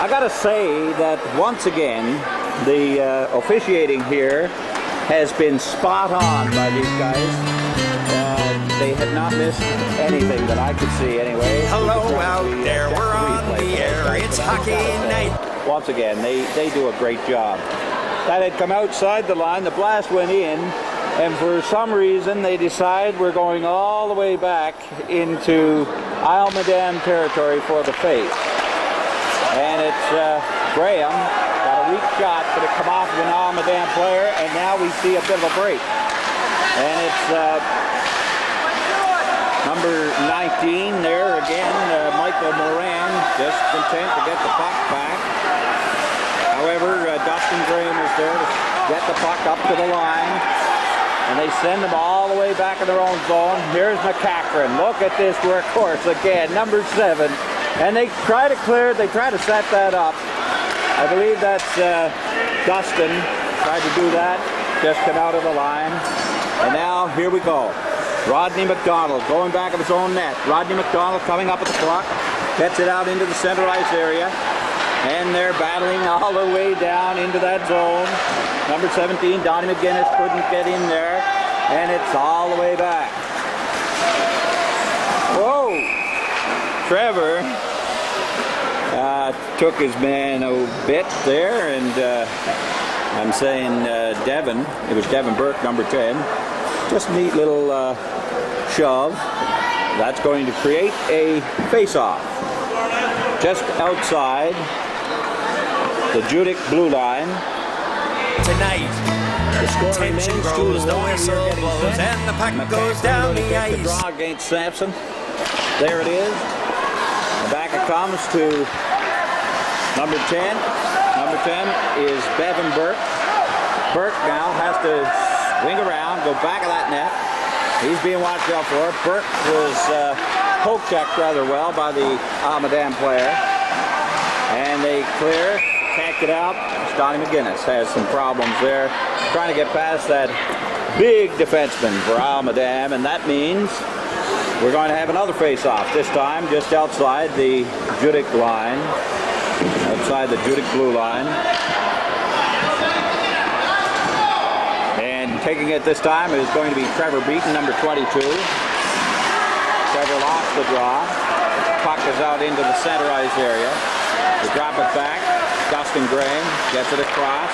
I gotta say that once again, the officiating here has been spot on by these guys. They have not missed anything that I could see anyway. Hello out there, we're on the air, it's hockey night. Once again, they do a great job. That had come outside the line, the blast went in, and for some reason they decide we're going all the way back into Isle Madame territory for the face. And it's Graham, got a weak shot, but it come off of an Isle Madame player, and now we see a bit of a break. And it's number 19 there again, Michael Moran, just content to get the puck back. However, Dustin Graham is there to get the puck up to the line, and they send them all the way back in their own zone. Here's McCackron. Look at this workhorse again, number 7. And they try to clear, they try to set that up. I believe that's Dustin tried to do that, just come out of the line. And now, here we go. Rodney McDonald going back of his own net. Rodney McDonald coming up with the puck, gets it out into the center ice area, and they're battling all the way down into that zone. Number 17, Donnie McGinnis, couldn't get in there, and it's all the way back. Whoa! Trevor took his man a bit there, and I'm saying Devin, it was Devin Burke, number 10. Just a neat little shove. That's going to create a face-off. Just outside the Judique blue line. Tonight, The tension grows, the whistle blows, and the puck goes down the The ice. draw against Sampson. There it is. And back it comes to number 10. Number 10 is Bevan Burke. Burke now has to swing around, go back of that net. He's being watched out for. Burke was poke checked rather well by the Isle Madame player. And they clear, can't get out. Donnie McGinnis has some problems there, trying to get past that big defenseman for Isle Madame, and that means we're going to have another face-off, this time just outside the Judique line, outside the Judique blue line. And taking it this time is going to be Trevor Beaton, number 22. Trevor lost the draw. Puck is out into the center ice area. They drop it back. Dustin Graham gets it across.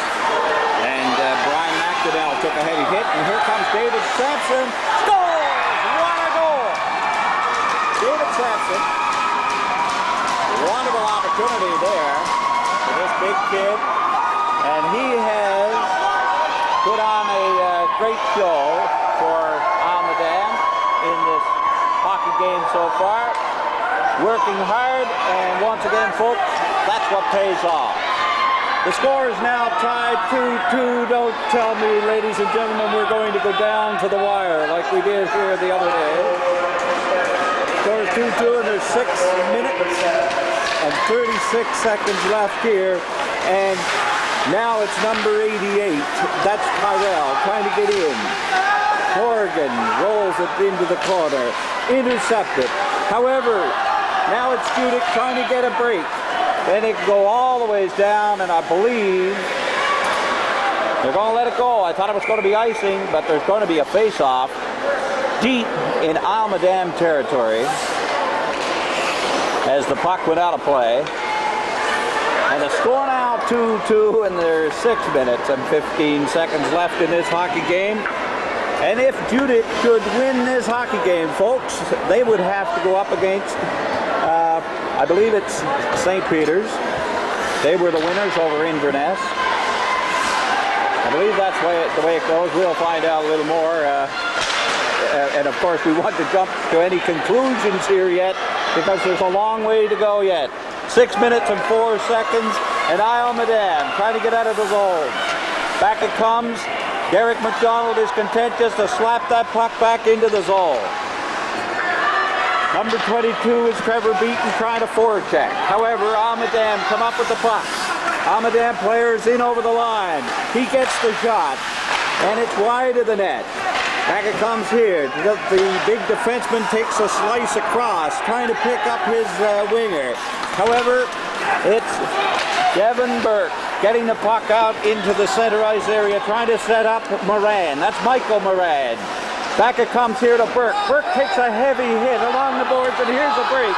And Brian McDonnell took a heavy hit. And here comes David Sampson. Scores! What a goal! David Sampson. Wonderful opportunity there for this big kid. And he has put on a great show for Isle Madame in this hockey game so far. Working hard, and once again, folks, that's what pays off. The score is now tied 2-2. Don't tell me, ladies and gentlemen, we're going to go down to the wire like we did here the other day. The score is 2-2, and there's 6 minutes and 36 seconds left here. And now it's number 88. That's Tyrell trying to get in. Morgan rolls it into the corner. Intercepted. However, now it's Judique trying to get a break. Then it can go all the ways down, and I believe they're going to let it go. I thought it was going to be icing, but there's going to be a face-off deep in Isle Madame territory as the puck went out of play. And the score now 2-2, and there's 6 minutes and 15 seconds left in this hockey game. And if Judique could win this hockey game, folks, they would have to go up against, I believe it's St. Peter's. They were the winners over Inverness. I believe that's the way it goes. We'll find out a little more. And of course, we want to jump to any conclusions here yet, because there's a long way to go yet. 6 minutes and 4 seconds, and Isle Madame trying to get out of the zone. Back it comes. Derek McDonald is content just to slap that puck back into the zone. Number 22 is Trevor Beaton trying to forecheck. However, Isle Madame come up with the puck. Isle Madame player is in over the line. He gets the shot, and it's wide of the net. Back it comes here. The big defenseman takes a slice across, trying to pick up his winger. However, it's Devin Burke getting the puck out into the center ice area, trying to set up Moran. That's Michael Moran. Back it comes here to Burke. Burke takes a heavy hit along the boards, and here's a break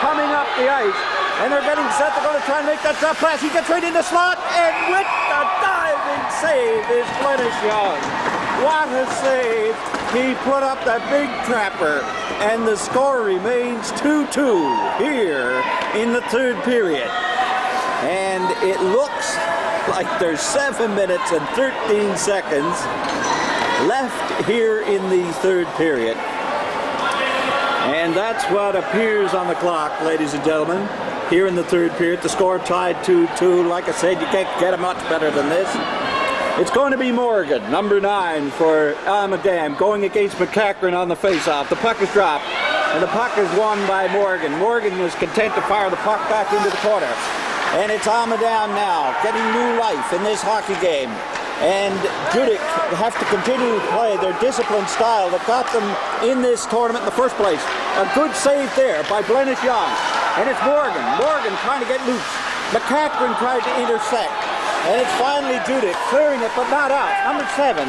coming up the ice. And they're getting set. They're going to try and make that drop pass. He gets right in the slot, and with the diving save is Glennis Young. What a save. He put up that big trapper, and the score remains 2-2 here in the third period. And it looks like there's 7 minutes and 13 seconds left here in the third period. And that's what appears on the clock, ladies and gentlemen, here in the third period. The score tied 2-2. Like I said, you can't get it much better than this. It's going to be Morgan, number 9 for Almadam, going against McCachran on the face-off. The puck is dropped, and the puck is won by Morgan. Morgan was content to fire the puck back into the corner. And it's Almadam now, getting new life in this hockey game. And Judique have to continue to play their disciplined style that got them in this tournament in the first place. A good save there by Glennis Young. And it's Morgan. Morgan trying to get loose. McCachran tried to intersect. And it's finally Judique clearing it, but not out. Number 7,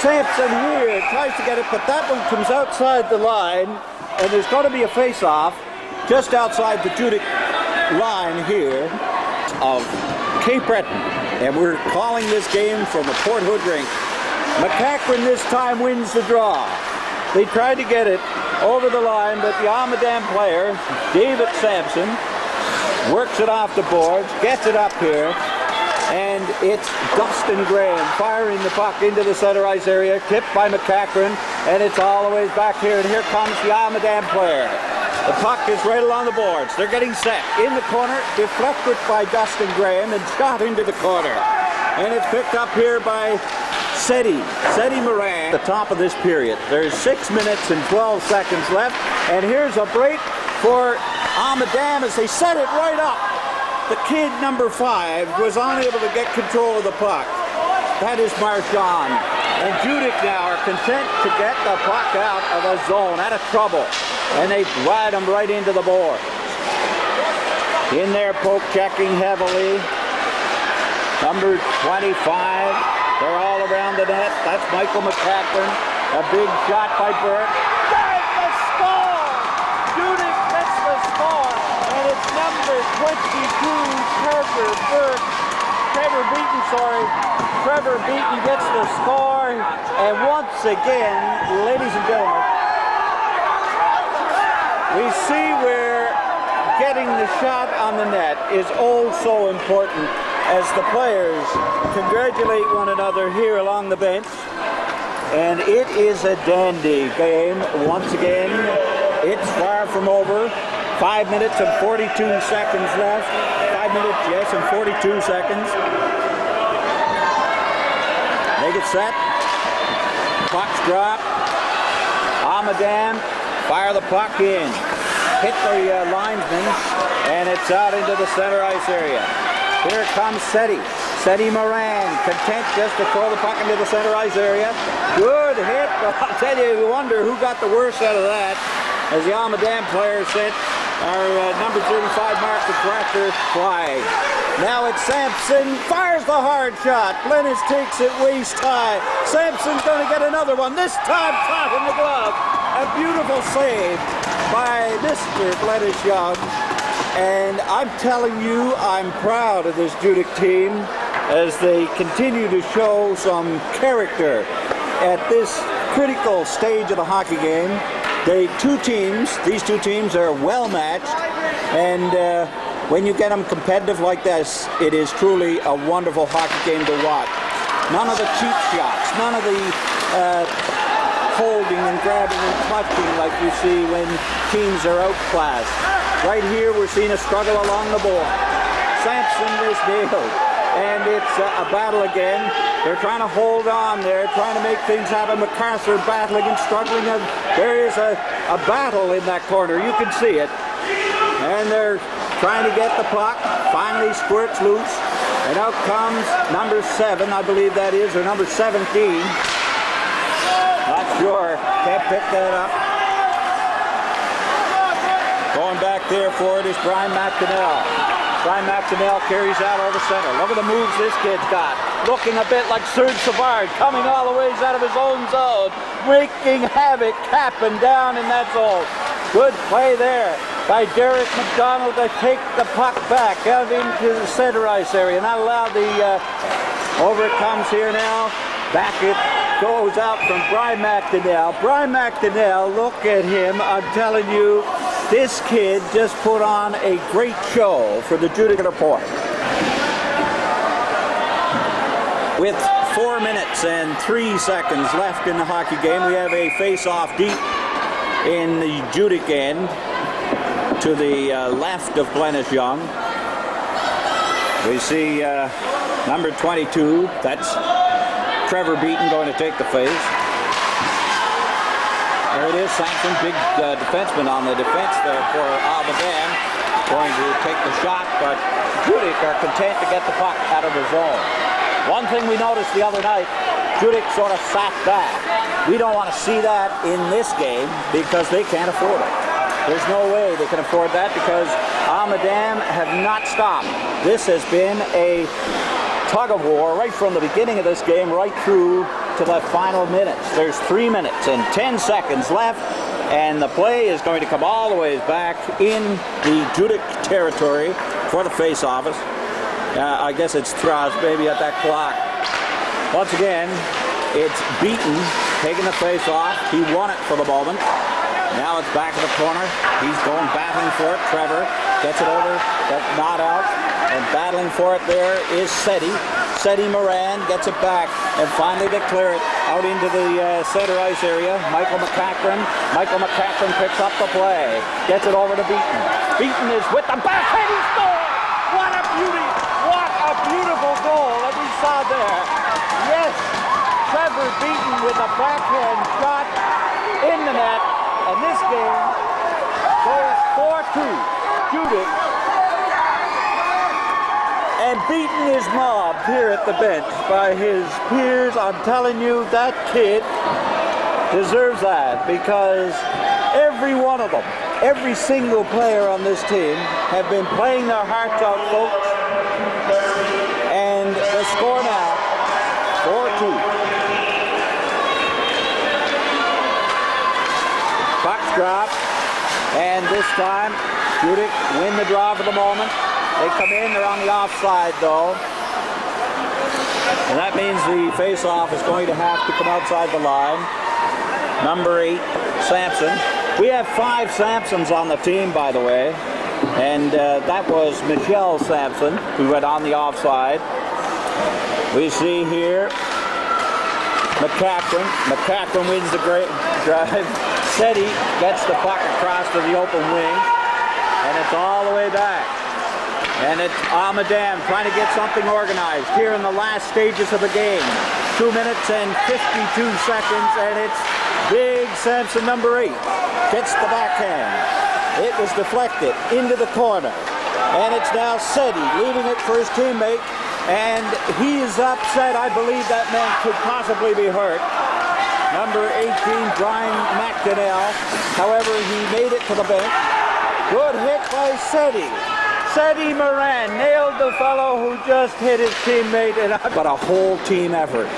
Sampson here tries to get it, but that one comes outside the line. And there's going to be a face-off just outside the Judique line here of Cape Breton. And we're calling this game from the Port Hood rink. McCachran this time wins the draw. They tried to get it over the line, but the Almadam player, David Sampson, works it off the boards, gets it up here, and it's Dustin Graham firing the puck into the center ice area, tipped by McCachran, and it's all the way back here, and here comes the Almadam player. The puck is right along the boards. They're getting set in the corner, deflected by Dustin Graham and shot into the corner. And it's picked up here by Seti Moran. At the top of this period, there's 6 minutes and 12 seconds left. And here's a break for Almadam as they set it right up. The kid, number 5, was unable to get control of the puck. That is Marchand. And Judique now are content to get the puck out of a zone, out of trouble. And they ride them right into the board. In there, poke checking heavily. Number 25, they're all around the net. That's Michael McCachran. A big shot by Burke. There's the score! Judique gets the score. And it's number 22, Trevor Beaton gets the score. And once again, ladies and gentlemen, we see where getting the shot on the net is oh so important as the players congratulate one another here along the bench. And it is a dandy game once again. It's far from over. 5 minutes and 42 seconds left. 5 minutes, yes, and 42 seconds. They get set. Puck's drop. Almadam fire the puck in. Hit the linesman, and it's out into the center ice area. Here comes Seti Moran, content just to throw the puck into the center ice area. Good hit, but I'll tell you wonder who got the worst out of that. As the Almadam player said, our number 35 mark the tractor flag. Now it's Sampson, fires the hard shot. Glennis takes it waist high. Sampson's going to get another one, this time caught in the glove. A beautiful save by Mr. Glennis Young. And I'm telling you, I'm proud of this Judique team as they continue to show some character at this critical stage of the hockey game. These two teams are well matched, and when you get them competitive like this, it is truly a wonderful hockey game to watch. None of the cheap shots, none of the holding and grabbing and clutching like you see when teams are outclassed. Right here we're seeing a struggle along the board. Sampson is nailed, and it's a battle again. They're trying to hold on there, trying to make things happen. MacArthur battling and struggling. There is a battle in that corner. You can see it. And they're trying to get the puck. Finally squirts loose. And out comes number 7, I believe that is, or number 17. Not sure. Can't pick that up. Going back there for it is Brian McConnell. Brian McDonnell carries out over center. Look at the moves this kid's got. Looking a bit like Serge Savard, coming all the ways out of his own zone, wreaking havoc, tapping down in that zone. Good play there by Derek McDonald to take the puck back out into the center ice area. Not allow the over it comes here now. Back it goes out from Brian McDonnell. Brian McDonnell, look at him. I'm telling you, this kid just put on a great show for the Judique Report. With 4 minutes and 3 seconds left in the hockey game, we have a face-off deep in the Judique end to the left of Glennis Young. We see number 22, that's Trevor Beaton, going to take the face. There it is, Sampson, big defenseman on the defense there for Almaden, going to take the shot, but Judique are content to get the puck out of the zone. One thing we noticed the other night, Judique sort of sat back. We don't want to see that in this game because they can't afford it. There's no way they can afford that because Almaden have not stopped. This has been a tug of war right from the beginning of this game right through to the final minutes. There's 3 minutes and 10 seconds left, and the play is going to come all the way back in the Judique territory for the face-off. I guess it's Thrust maybe at that clock. Once again, it's Beaton taking the face-off. He won it for the moment. Now it's back in the corner. He's going battling for it. Trevor gets it over. That's not out. And battling for it there is Seti. Seti Moran gets it back. And finally they clear it out into the center ice area. Michael McCachran. Michael McCachran picks up the play. Gets it over to Beaton. Beaton is with the backhand. He scores! What a beauty! What a beautiful goal that we saw there. Yes! Trevor Beaton with a backhand shot in the net. And this game goes 4-2. Judique. And Beaton is mobbed here at the bench by his peers. I'm telling you, that kid deserves that because every one of them, every single player on this team have been playing their hearts out, folks. And the score now, 4-2. Puck's dropped, and this time Judique win the draw for the moment. They come in, they're on the offside though. And that means the face-off is going to have to come outside the line. Number 8, Sampson. We have 5 Sampsons on the team, by the way. And that was Michelle Sampson, who went on the offside. We see here McCachran. McCachran wins the great drive. Seti gets the puck across to the open wing, and it's all the way back. And it's Almaden trying to get something organized here in the last stages of the game. 2 minutes and 52 seconds, and it's big Sampson, number 8, gets the backhand. It was deflected into the corner, and it's now Seti leaving it for his teammate, and he is upset. I believe that man could possibly be hurt. Number 18, Brian McDonnell. However, he made it to the bench. Good hit by Seti. Seti Moran nailed the fellow who just hit his teammate. But a whole team effort.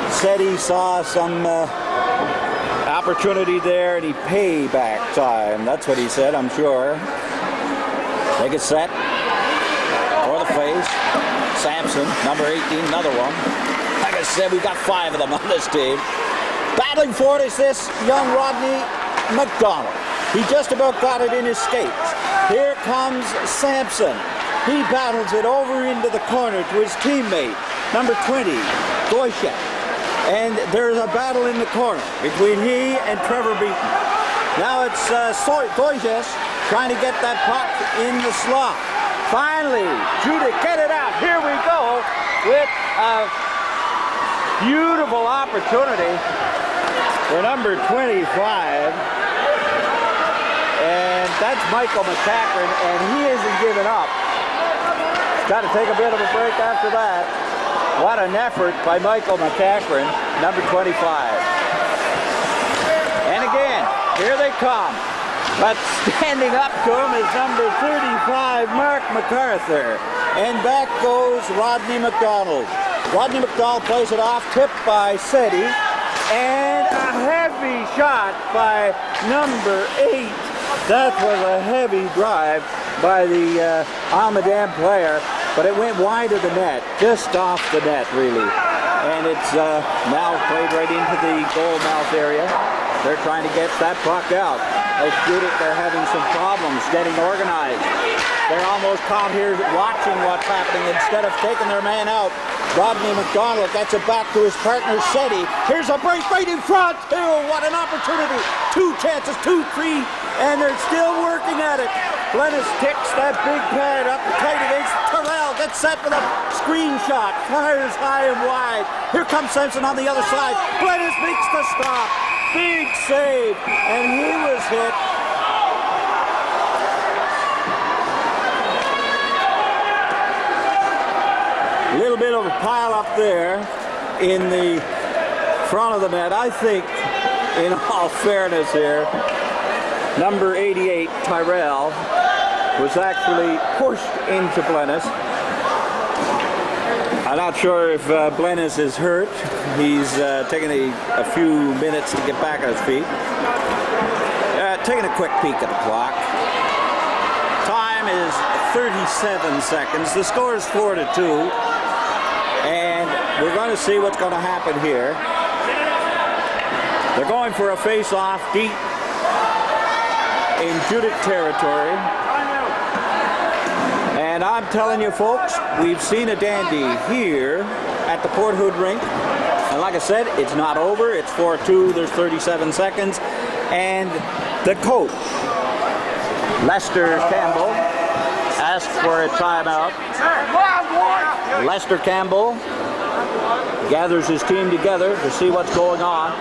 Seti saw some opportunity there, and he payback time. That's what he said, I'm sure. Take it set for the face. Sampson, number 18, another one. Like I said, we got 5 of them on this team. Battling for it is this young Rodney McDonald. He just about got it in his skates. Here comes Sampson. He battles it over into the corner to his teammate, number 20, Goyshek. And there's a battle in the corner between he and Trevor Beaton. Now it's Goyshek trying to get that puck in the slot. Finally, Judique get it out. Here we go with a beautiful opportunity for number 25, and that's Michael McCachran, and he isn't giving up. He's got to take a bit of a break after that. What an effort by Michael McCachran, number 25. And again, here they come. But standing up to him is number 35, Mark MacArthur. And back goes Rodney McDonald. Rodney McDonald plays it off, tipped by Seti. And a heavy shot by number 8. That was a heavy drive by the Almaden player, but it went wide of the net, just off the net, really. And it's now played right into the goal mouth area. They're trying to get that puck out. As Judique, they're having some problems getting organized. They're almost caught here watching what's happening instead of taking their man out. Rodney McDonald gets it back to his partner, Seti. Here's a break right in front. Oh, what an opportunity. 2 chances, 2, 3, and they're still working at it. Glennis ticks that big pad up tight against Terrell. Gets set for the screenshot. Fires high and wide. Here comes Simpson on the other side. Glennis makes the stop. Big save, and he was hit. A little bit of a pile up there in the front of the net. I think, in all fairness here, number 88, Tyrell, was actually pushed into Glennis. I'm not sure if Glennis is hurt. He's taking a few minutes to get back on his feet. Taking a quick peek at the clock. Time is 37 seconds. The score is 4-2. And we're going to see what's going to happen here. They're going for a face-off deep in Judique territory. And I'm telling you, folks, we've seen a dandy here at the Port Hood rink. And like I said, it's not over. It's 4-2. There's 37 seconds. And the coach, Lester Campbell, asked for a timeout. Lester Campbell gathers his team together to see what's going on.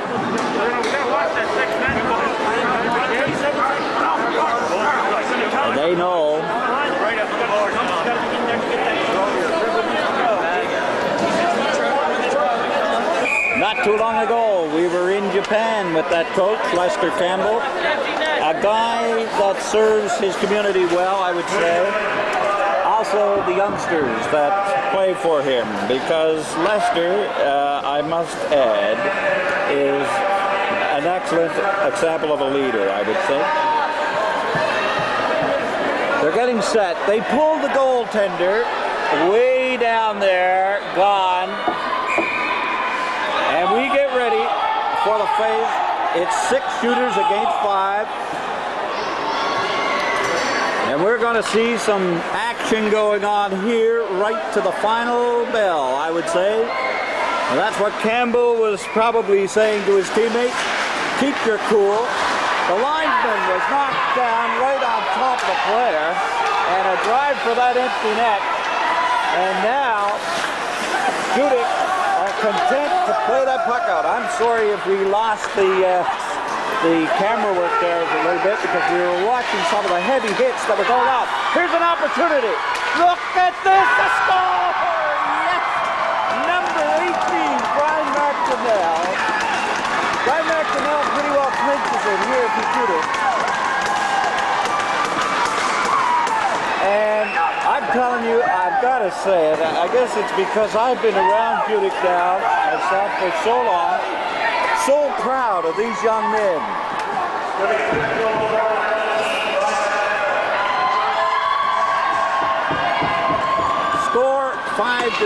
And they know not too long ago we were in Japan with that coach, Lester Campbell, a guy that serves his community well, I would say. Also the youngsters that play for him, because Lester, I must add, is an excellent example of a leader, I would say. They're getting set. They pull the goaltender way down there, gone. And we get ready for the phase. It's 6 shooters against 5. And we're going to see some action going on here right to the final bell, I would say. And that's what Campbell was probably saying to his teammates. Keep your cool. The linesman was knocked down right on top of the player. And a drive for that empty net. And now, Judique are content to play that puck out. I'm sorry if we lost the camera work there a little bit, because we were watching some of the heavy hits that were going on. Here's an opportunity. Look at this, the score! Yes! Number 18, Brian McDonnell. Brian McDonnell pretty well clinches it here to Judique. And I'm telling you, I've got to say it, I guess it's because I've been around Judique now myself for so long. So proud of these young men. Score 5-2.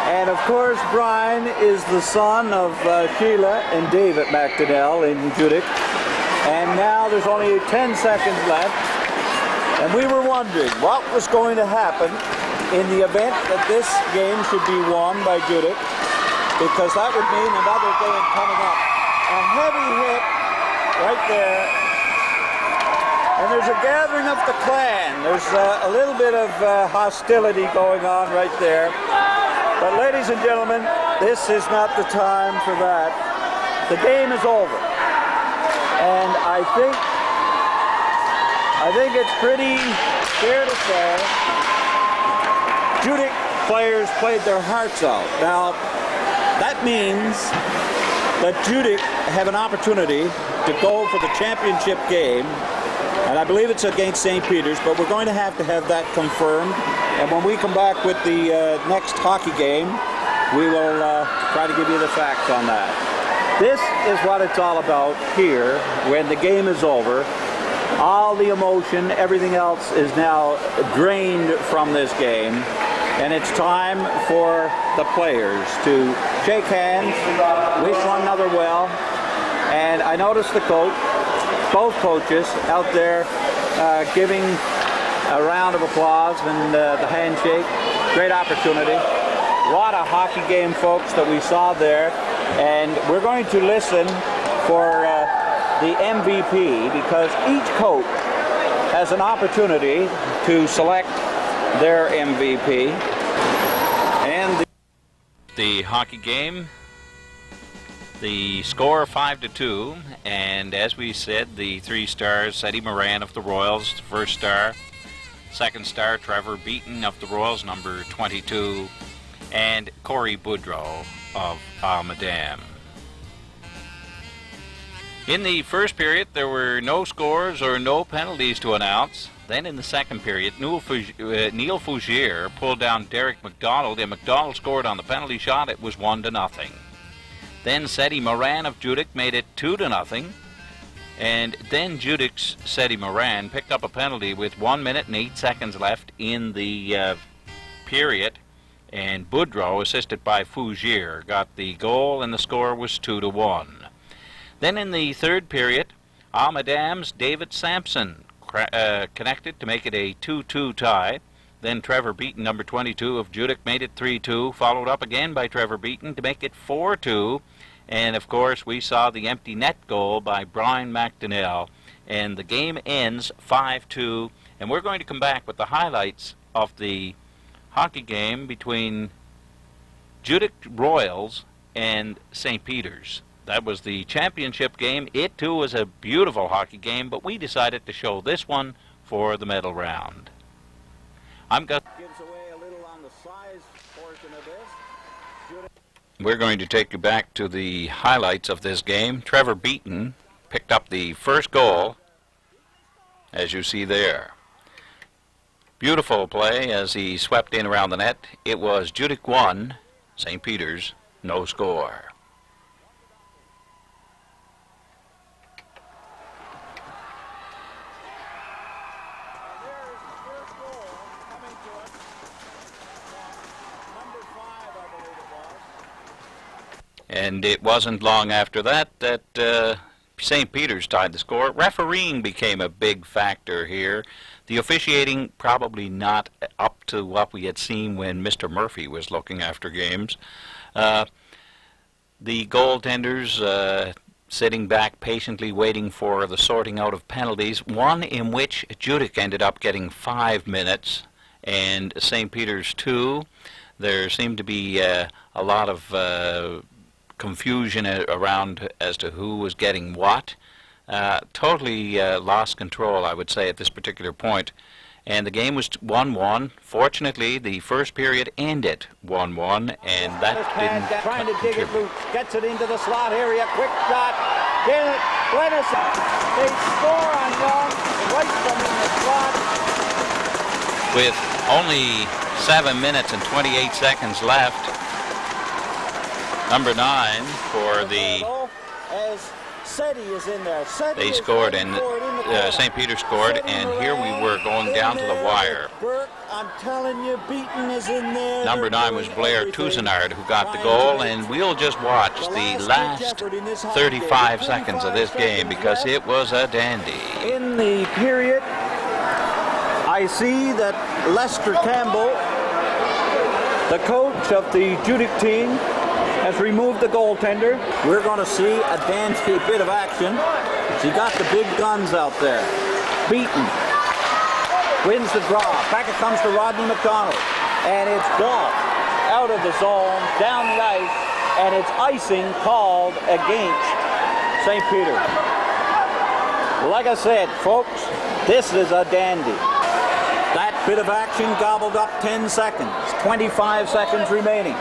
And of course, Brian is the son of Sheila and David McDonnell in Judique. And now there's only 10 seconds left. And we were wondering what was going to happen in the event that this game should be won by Judique, because that would mean another game coming up. A heavy hit right there. And there's a gathering of the clan. There's a little bit of hostility going on right there. But ladies and gentlemen, this is not the time for that. The game is over. And I think it's pretty fair to say Judique players played their hearts out. Now, that means that Judique have an opportunity to go for the championship game, and I believe it's against St. Peter's, but we're going to have that confirmed. And when we come back with the next hockey game, we will try to give you the facts on that. This is what it's all about here when the game is over. All the emotion, everything else is now drained from this game, and it's time for the players to shake hands, wish one another well. And I noticed both coaches out there giving a round of applause and the handshake. Great opportunity. What a hockey game, folks, that we saw there. And we're going to listen for the MVP, because each coach has an opportunity to select their MVP. And the hockey game, the score 5-2, and as we said, the 3 stars, Eddie Moran of the Royals, the first star. Second star, Trevor Beaton of the Royals, number 22, and Corey Boudreau of Almadam. In the first period, there were no scores or no penalties to announce. Then in the second period, Neil Fougier pulled down Derek McDonald, and McDonald scored on the penalty shot. It was 1-0. Then Seti Moran of Judique made it 2-0. And then Judique's Seti Moran picked up a penalty with 1 minute and 8 seconds left in the period. And Boudreau, assisted by Fougier, got the goal, and the score was 2-1. Then in the third period, Almadam's David Sampson connected to make it a 2-2 tie. Then Trevor Beaton, number 22 of Judique, made it 3-2, followed up again by Trevor Beaton to make it 4-2. And of course, we saw the empty net goal by Brian McDonnell. And the game ends 5-2. And we're going to come back with the highlights of the hockey game between Judique Royals and St. Peter's. That was the championship game. It too was a beautiful hockey game, but we decided to show this one for the medal round. gives away a little on the size portion of this. We're going to take you back to the highlights of this game. Trevor Beaton picked up the first goal, as you see there. Beautiful play as he swept in around the net. It was Judique 1, St. Peter's no score. And it wasn't long after that St. Peter's tied the score. Refereeing became a big factor here. The officiating probably not up to what we had seen when Mr. Murphy was looking after games. The goaltenders sitting back patiently waiting for the sorting out of penalties, one in which Judique ended up getting 5 minutes and St. Peter's 2. There seemed to be a lot of confusion around as to who was getting what. Totally lost control, I would say, at this particular point. And the game was 1-1. Fortunately, the first period ended 1-1, and that didn't trying to dig it loose. Gets it into the slot area. Quick shot. Get it. Glennis. They score on Young right from in the slot. With only 7 minutes and 28 seconds left, number 9 for the... They scored, and St. Peter scored, and here we were going down to the wire. I'm telling you, Beaton is in there. Number 9 was Blair Tousenard, who got the goal, and we'll just watch the last 35 seconds of this game because it was a dandy. In the period, I see that Lester Campbell, the coach of the Judique team, has removed the goaltender. We're going to see a dandy bit of action. She got the big guns out there. Beaton wins the draw. Back it comes to Rodney McDonald. And it's golf out of the zone, down the ice, and it's icing called against St. Peter. Like I said, folks, this is a dandy. That bit of action gobbled up 10 seconds. 25 seconds remaining.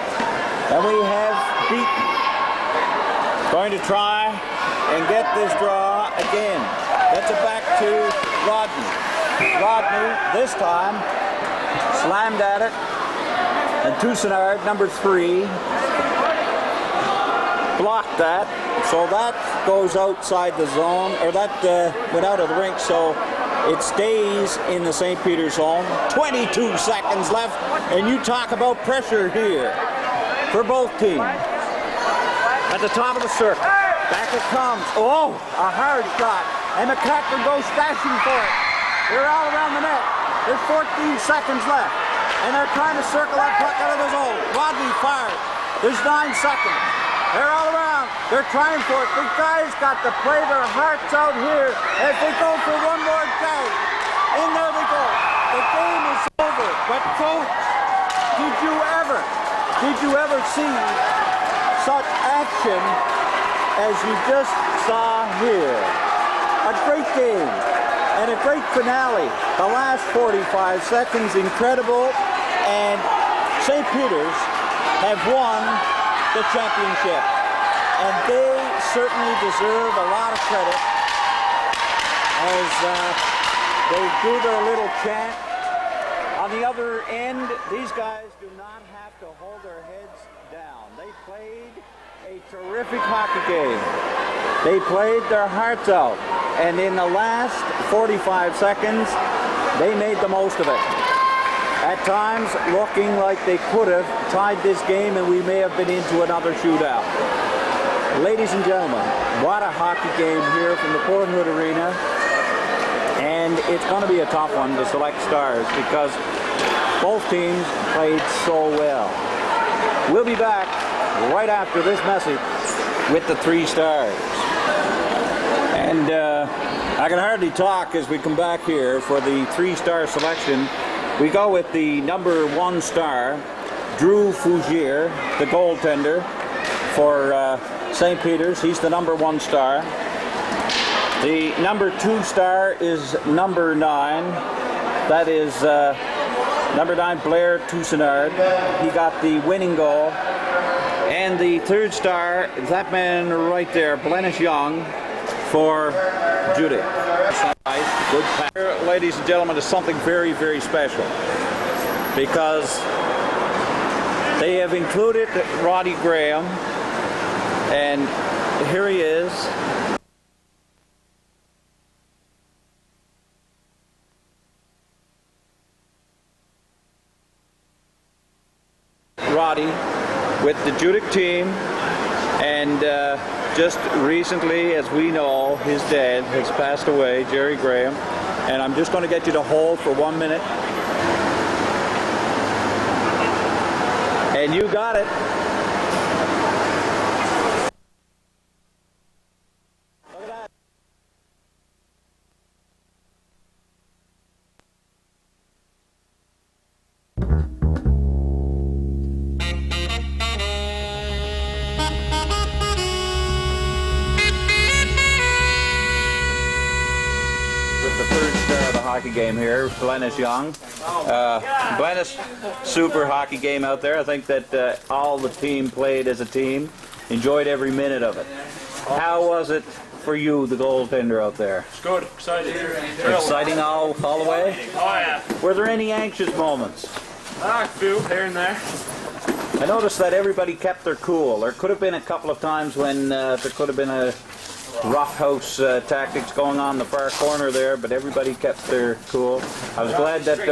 And we have Beaton Going to try and get this draw again. Gets it back to Rodney. Rodney, this time, slammed at it. And Toussaint, number 3, blocked that. So that goes outside the zone, or that went out of the rink. So it stays in the St. Peter's zone. 22 seconds left. And you talk about pressure here for both teams. At the top of the circle. Back it comes. Oh, a hard shot. And McCackern goes stashing for it. They're all around the net. There's 14 seconds left. And they're trying to circle that puck out of the zone. Rodney fires. There's 9 seconds. They're all around. They're trying for it. The guys got to play their hearts out here as they go for one more tag. In there they go. The game is over. But coach, did you ever see such action as you just saw here? A great game and a great finale. The last 45 seconds, incredible, and St. Peter's have won the championship, and they certainly deserve a lot of credit as they do their little chant. On the other end, these guys do not have to hold their heads down. They played a terrific hockey game. They played their hearts out, and in the last 45 seconds, they made the most of it. At times, looking like they could have tied this game, and we may have been into another shootout. Ladies and gentlemen, what a hockey game here from the Port Hood Arena, and it's going to be a tough one to select stars because both teams played so well. We'll be back right after this message with the 3 stars. And I can hardly talk as we come back here for the 3-star selection. We go with the number 1 star, Drew Fougier, the goaltender for St. Peter's. He's the number 1 star. The number 2 star is number 9. That is number 9, Blair Toussaint. He got the winning goal. And the 3rd star is that man right there, Blennis Young, for Judique. Good pass. Ladies and gentlemen, is something very, very special because they have included Roddy Graham, and here he is. Roddy with the Judique team, and just recently, as we know, his dad has passed away, Jerry Graham, and I'm just going to get you to hold for 1 minute. And you got it. Look at that. Hockey game here, Blennis Young. Blennis, super hockey game out there. I think that all the team played as a team, enjoyed every minute of it. How was it for you, the goaltender out there? It's good, exciting. Exciting all the way? Oh yeah. Were there any anxious moments? A few here and there. I noticed that everybody kept their cool. There could have been a couple of times when there could have been a roughhouse tactics going on in the far corner there, but everybody kept their cool. I was glad that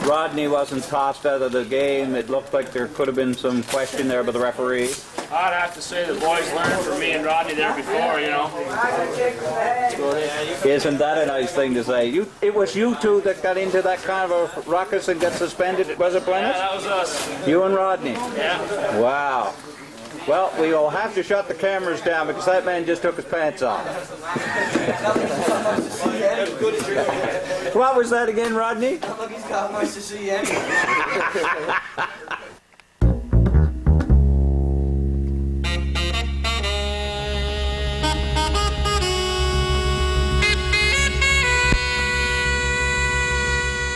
Rodney wasn't tossed out of the game. It looked like there could have been some question there by the referee. I'd have to say the boys learned from me and Rodney there before, you know. Isn't that a nice thing to say? It was you two that got into that kind of a ruckus and got suspended, was it, Blennis? Yeah, that was us. You and Rodney? Yeah. Wow. Well, we will have to shut the cameras down because that man just took his pants off. What was that again, Rodney? Look, he's got much to see anyway.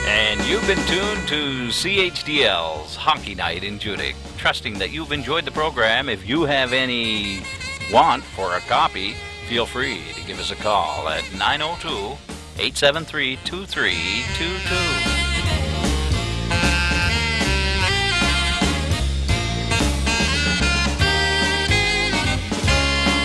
And you've been tuned to CHDL's Hockey Night in Judique. Trusting that you've enjoyed the program. If you have any want for a copy, feel free to give us a call at 902-873-2322.